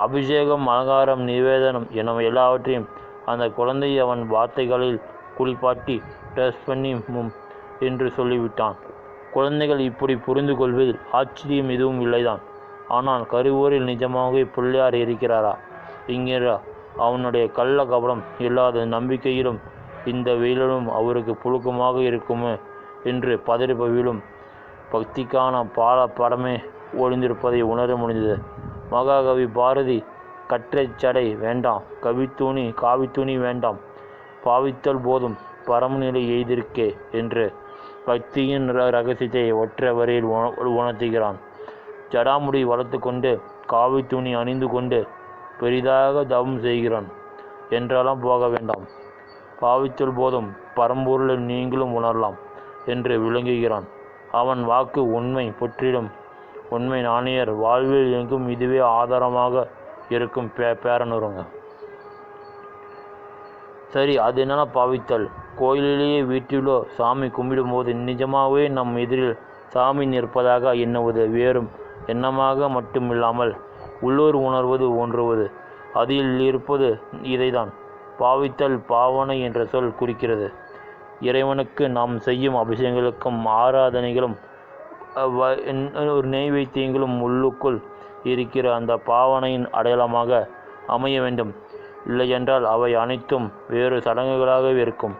அபிஷேகம், அலங்காரம், நிவேதனம் என எல்லாவற்றையும் அந்த குழந்தை அவன் வார்த்தைகளில் குளிப்பாட்டி ட்ரெஸ் பண்ணி என்று சொல்லிவிட்டான். குழந்தைகள் இப்படி புரிந்து கொள்வதில் ஆச்சரியம் எதுவும் இல்லைதான். ஆனால் கருவூரில் நிஜமாகவே பிள்ளையார் இருக்கிறாரா என்கிற அவனுடைய கள்ள கபடம் இல்லாத நம்பிக்கையிலும் இந்த வெயிலும் அவருக்கு புழுக்கமாக இருக்குமே என்று பதறிப்பவிலும் பக்திக்கான படமே ஒளிந்திருப்பதை உணர முடிந்தது. மகாகவி பாரதி கற்றை சடை வேண்டாம், காவித்துணி வேண்டாம், பாவித்தல் போதும் பரமநிலை எய்திருக்கே என்று பக்தியின் ரகசியத்தை ஒற்ற வரையில் உணர்த்துகிறான். ஜடாமுடி வளர்த்து கொண்டு காவி துணி அணிந்து கொண்டு பெரிதாக தவம் செய்கிறான் என்றெல்லாம் போக வேண்டாம். பாவித்தல் போதும் பரம்பொருளை நீங்களும் உணரலாம் என்று விளங்குகிறான். அவன் வாக்கு உண்மை புற்றிலும் உண்மை நாணயர் வாழ்வில் எங்கும் இதுவே ஆதாரமாக இருக்கும் பேரனுருங்க. சரி, அது என்னென்ன பாவித்தல்? கோயிலிலேயே வீட்டிலோ சாமி கும்பிடும்போது நிஜமாகவே நம் எதிரில் சாமி நிற்பதாக எண்ணுவது வேறும் எண்ணமாக மட்டுமில்லாமல் உள்ளூர் உணர்வது ஒன்றுவது, அதில் இருப்பது இதைதான் பாவித்தல். பாவனை என்ற சொல் குறிக்கிறது. இறைவனுக்கு நாம் செய்யும் அபிஷேகங்களுக்கும் ஆராதனைகளும் ஒரு நெய்வேத்தியங்களும் உள்ளுக்குள் இருக்கிற அந்த பாவனையின் அடையாளமாக அமைய வேண்டும். இல்லையென்றால் அவை அனைத்தும் வேறு சடங்குகளாகவே இருக்கும்.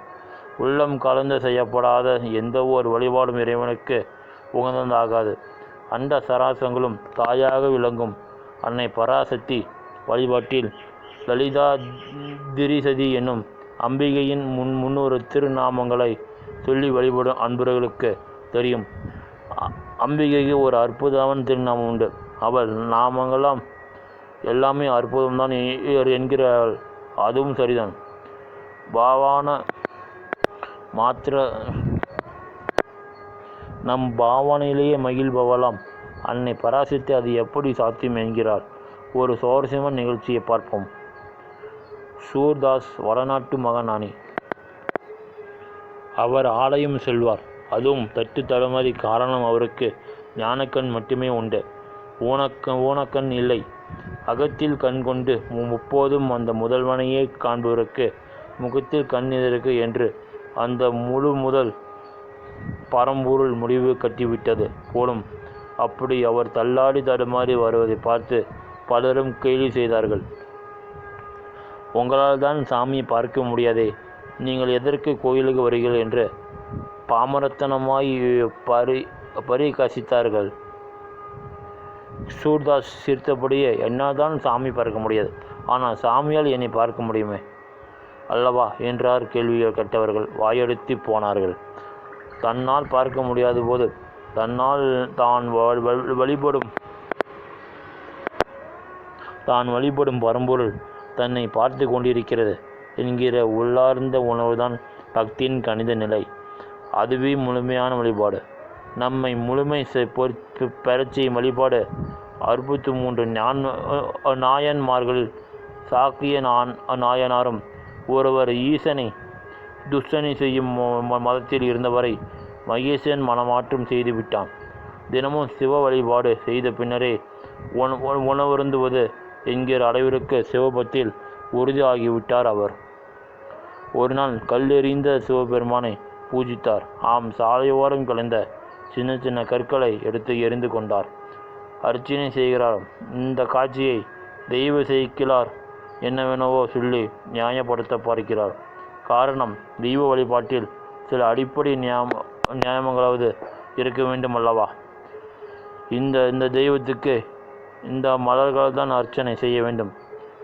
உள்ளம் கலந்து செய்யப்படாத எந்த ஒரு வழிபாடும் இறைவனுக்கு உகந்ததாகாது. அண்ட சராசங்களும் தாயாக விளங்கும் அன்னை பராசக்தி வழிபாட்டில் லலிதா திரிசதி என்னும் அம்பிகையின் முன்னூறு திருநாமங்களை சொல்லி வழிபடும் அன்பர்களுக்கு தெரியும். அம்பிகைக்கு ஒரு அற்புதமான திருநாமம் உண்டு. அவள் நாமங்களாம் எல்லாமே அற்புதம்தான் என்கிறாள். அதுவும் சரிதான். பாவான மாத்திர நம் பாவனையிலேயே மகிழ்பவளாம் அன்னை பராசக்தி அது எப்படி சாத்தியம் என்கிறார். ஒரு சுவாரஸ்யமான நிகழ்ச்சியை பார்ப்போம். சூர்தாஸ் வடநாட்டு மகனானி. அவர் ஆலயம் செல்வார். அதுவும் தட்டு தடுமாறி. காரணம், அவருக்கு ஞானக்கண் மட்டுமே உண்டு, ஊனக்கண் இல்லை. அகத்தில் கண் கொண்டு முப்போதும் அந்த முதல்வனையே காண்பவருக்கு முகத்தில் கண் எதற்கு என்று அந்த முதல் பரம்பொருள் முடிவு கட்டிவிட்டது போலும். அப்படி அவர் தள்ளாடி தடுமாறி வருவதை பார்த்து பலரும் கேலி செய்தார்கள். உங்களால் தான் சாமியை பார்க்க முடியாதே, நீங்கள் எதற்கு கோயிலுக்கு வருகிறீர்கள் என்று பாமரத்தனமாய் பரிகாசித்தார்கள். சூர்தாஸ் சிரித்தபடியே, என்னால் சாமி பார்க்க முடியாது, ஆனால் சாமியால் என்னை பார்க்க முடியுமே அல்லவா என்றார். கேள்விகள் கேட்டவர்கள் வாயெடுத்து போனார்கள். தன்னால் பார்க்க முடியாத போது தன்னால் தான் வழிபடும் பரம்பொருள் தன்னை பார்த்து கொண்டிருக்கிறது என்கிற உள்ளார்ந்த உணர்வுதான் பக்தியின் கணித நிலை. அதுவே முழுமையான வழிபாடு. நம்மை முழுமை பெறச் செய்யும் வழிபாடு 63 நாயன்மார்களில் சாக்கிய நாயனாரும் ஒருவர் ஈசனை துஷ்டனை செய்யும் மதத்தில் இருந்தவரை மகேசன் மனமாற்றம் செய்து விட்டான். தினமும் சிவ வழிபாடு செய்த பின்னரே உணவருந்துவது என்கிற அளவிற்கு சிவபத்தில் உறுதி ஆகிவிட்டார் அவர். ஒரு நாள் கல்லெறிந்த சிவபெருமானை பூஜித்தார். சாலையோரம் கலைந்த சின்ன சின்ன கற்களை எடுத்து எறிந்து கொண்டார். அர்ச்சனை செய்கிறார். இந்த காட்சியை தெய்வ செய்கிறார் என்னவெனவோ சொல்லி நியாயப்படுத்த பார்க்கிறார். காரணம், தெய்வ வழிபாட்டில் சில அடிப்படை நியாயங்களாவது இருக்க வேண்டும் அல்லவா? இந்த தெய்வத்துக்கு இந்த மலர்கள் தான் அர்ச்சனை செய்ய வேண்டும்,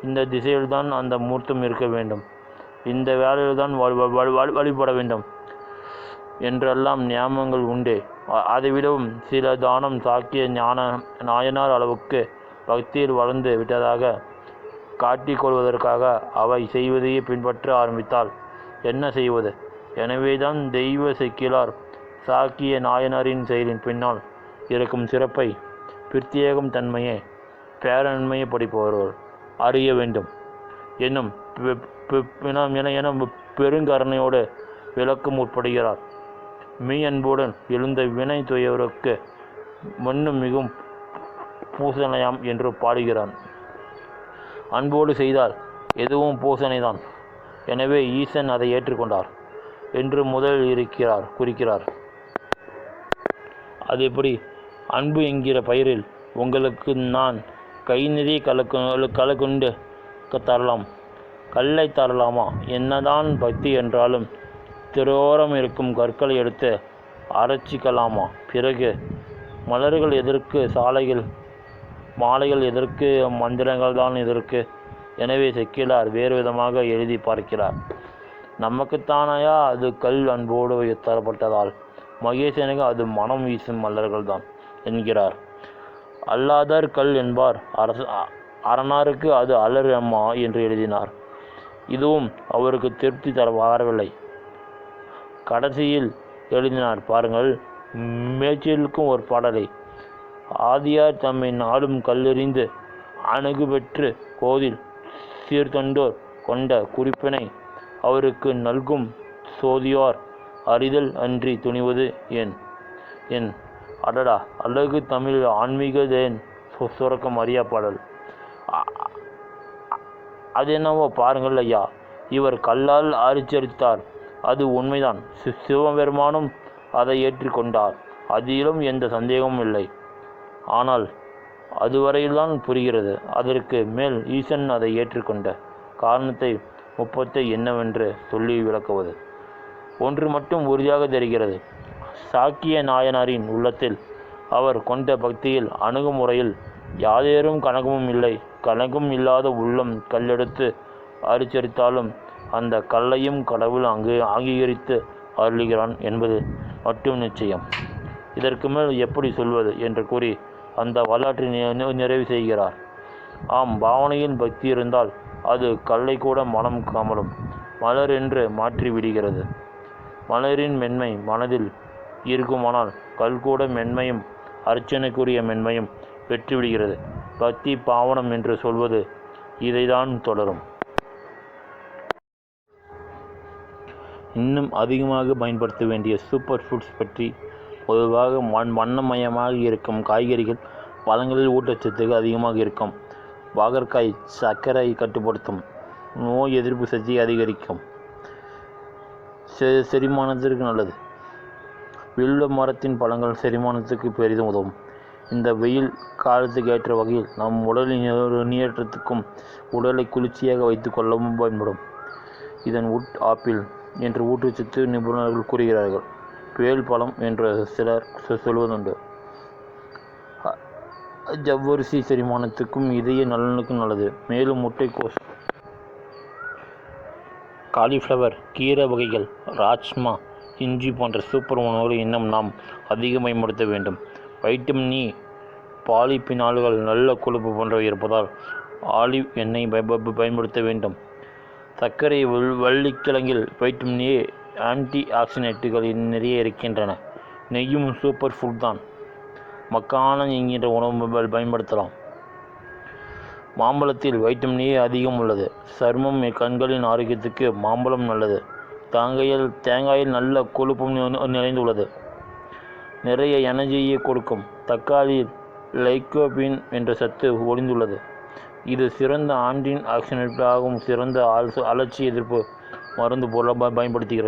இந்த திசையில்தான் அந்த மூர்த்தம் இருக்க வேண்டும், இந்த வேலையில்தான் வழிபட வேண்டும் என்றெல்லாம் நியமங்கள் உண்டு. அதைவிடவும் சில தானம் சாக்கிய நாயனார் அளவுக்கு பக்தியில் வளர்ந்து விட்டதாக காட்டிக்கொள்வதற்காக அவை செய்வதையே பின்பற்ற ஆரம்பித்தால் என்ன செய்வது? எனவேதான் தெய்வ செக்கிலார் சாக்கிய நாயனாரின் செயலின் பின்னால் இருக்கும் சிறப்பை, பிரத்யேகம் தன்மையை, பேரன்மையை படிப்பவர்கள் அறிய வேண்டும் என்னும் பெருங்கருணையோடு விளக்க முற்படுகிறார். மெய் அன்புடன் எழுந்த வினை துயருக்கு மண்ணும் மிகவும் பூசணையாம் என்று பாடுகிறான். அன்போடு செய்தால் எதுவும் பூசணைதான். எனவே ஈசன் அதை ஏற்றுக்கொண்டார் என்று முதலில் குறிக்கிறார். அது எப்படி? அன்பு என்கிற பெயரில் உங்களுக்கு நான் கை நிறைய கலக்குண்டு தரலாம், கல்லை தரலாமா? என்னதான் பக்தி என்றாலும் திரோரம் இருக்கும் கற்களை எடுத்து அரைச்சிக்கலாமா? பிறகு மலர்கள் எதற்கு? மாலைகள் எதற்கு? மந்திரங்கள் தான் எதற்கு? எனவே செக்கிலார் வேறு விதமாக எழுதி பார்க்கிறார். நமக்குத்தானையா அது கல் அன்போடு தரப்பட்டதால் மகேசனுக்கு அது மனம் வீசும் மலர்கள் தான் என்கிறார். அல்லாதார் கல் என்பார். அரணாருக்கு அது அலர் அம்மா என்று எழுதினார். இதுவும் அவருக்கு திருப்தி வரவில்லை. கடைசியில் எழுதினார் பாருங்கள், மேய்ச்சலுக்கும் ஒரு பாடலை. ஆதியார் தம்மை நாடும் கல்லெறிந்து அணுகு பெற்று கோதில் சீர்தொண்டோர் கொண்ட குறிப்பினை அவருக்கு நல்கும் சோதியார் அறிதல் அன்றி துணிவது என் அடடா, அழகு தமிழ் ஆன்மீக தேன் சுரக்கம் அறியா பாடல். அது என்னவோ பாருங்கள் ஐயா, இவர் கல்லால் ஆரிச்சரித்தார், அது உண்மைதான். சிவபெருமானும் அதை ஏற்றுக்கொண்டார், அதிலும் எந்த சந்தேகமும் இல்லை. ஆனால் அதுவரையில்தான் புரிகிறது. அதற்கு மேல் ஈசன் அதை ஏற்றுக்கொண்ட காரணத்தை முப்பத்தை என்னவென்று சொல்லி விளக்குவது. ஒன்று மட்டும் உறுதியாக தெரிகிறது. சாக்கிய நாயனாரின் உள்ளத்தில் அவர் கொண்ட பக்தியில் அணுகுமுறையில் யாதேறும் கணக்கமும் இல்லை. கணக்கும் இல்லாத உள்ளம் கல்லெடுத்து அரிச்சரித்தாலும் அந்த கல்லையும் கடவுள் அங்கீகரித்து அருளுகிறான் என்பது மட்டும் நிச்சயம். இதற்கு மேல் எப்படி சொல்வது என்று கூறி அந்த வரலாற்றை நிறைவு செய்கிறார். பாவனையின் பக்தி இருந்தால் அது கல்லை கூட மனம் கமலும் மலர் என்று மாற்றி விடுகிறது. மலரின் மென்மை மனதில் இருக்குமானால் கல் கூட மென்மையும் அர்ச்சனைக்குரிய மென்மையும் பெற்றுவிடுகிறது. பக்தி பாவனம் என்று சொல்வது இதைதான் தொடரும். இன்னும் அதிகமாக பயன்படுத்த வேண்டிய சூப்பர் ஃபுட்ஸ் பற்றி. பொதுவாக வண்ணமயமாக இருக்கும் காய்கறிகள் பழங்களில் ஊட்டச்சத்துக்கு அதிகமாக இருக்கும். பாகற்காய் சர்க்கரை கட்டுப்படுத்தும், நோய் எதிர்ப்பு சக்தியை அதிகரிக்கும், செரிமானத்திற்கு நல்லது. வில்வ மரத்தின் பழங்கள் செரிமானத்துக்கு பெரிதும் உதவும். இந்த வெயில் காலத்துக்கு ஏற்ற வகையில் நம் உடலின் நீரேற்றத்துக்கும் உடலை குளிர்ச்சியாக வைத்துக் கொள்ளவும் பயன்படும். இதன் ஆப்பிள் என்று ஊட்டச்சத்து நிபுணர்கள் கூறுகிறார்கள். பேல் பழம் என்று சிலர் சொல்வதுண்டு. ஜவ்வரிசி செரிமானத்துக்கும் இதய நலனுக்கும் நல்லது. மேலும் முட்டைக்கோஸ், காலிஃப்ளவர், கீரை வகைகள், ராஜ்மா, இஞ்சி போன்ற சூப்பர் உணவுகளை இன்னும் நாம் அதிகம் பயன்படுத்த வேண்டும். வைட்டமின் இ, பாலிபினால்கள், நல்ல கொழுப்பு போன்றவை இருப்பதால் ஆலிவ் எண்ணெய் பயன்படுத்த வேண்டும். சர்க்கரை வள்ளிக்கிழங்கில் வைட்டமின் ஏ, ஆன்டி ஆக்சிடென்ட்டுகள் நிறைய இருக்கின்றன. நெய்யும் சூப்பர் ஃபுட் தான். மக்கான என்கின்ற உணவு பயன்படுத்தலாம். மாம்பழத்தில் வைட்டமின் ஏ அதிகம் உள்ளது. சருமம், கண்களின் ஆரோக்கியத்துக்கு மாம்பழம் நல்லது. தேங்காயில் நல்ல கொழுப்பும் நிறைந்துள்ளது. நிறைய எனர்ஜியை கொடுக்கும். தக்காளியில் லைக்கோபின் என்ற சத்து ஒளிந்துள்ளது. இது சிறந்த ஆன்டி ஆக்சிடென்ட்டாகவும் சிறந்த அழற்சி எதிர்ப்பு மருந்து போல பயன்படுத்துகிறது.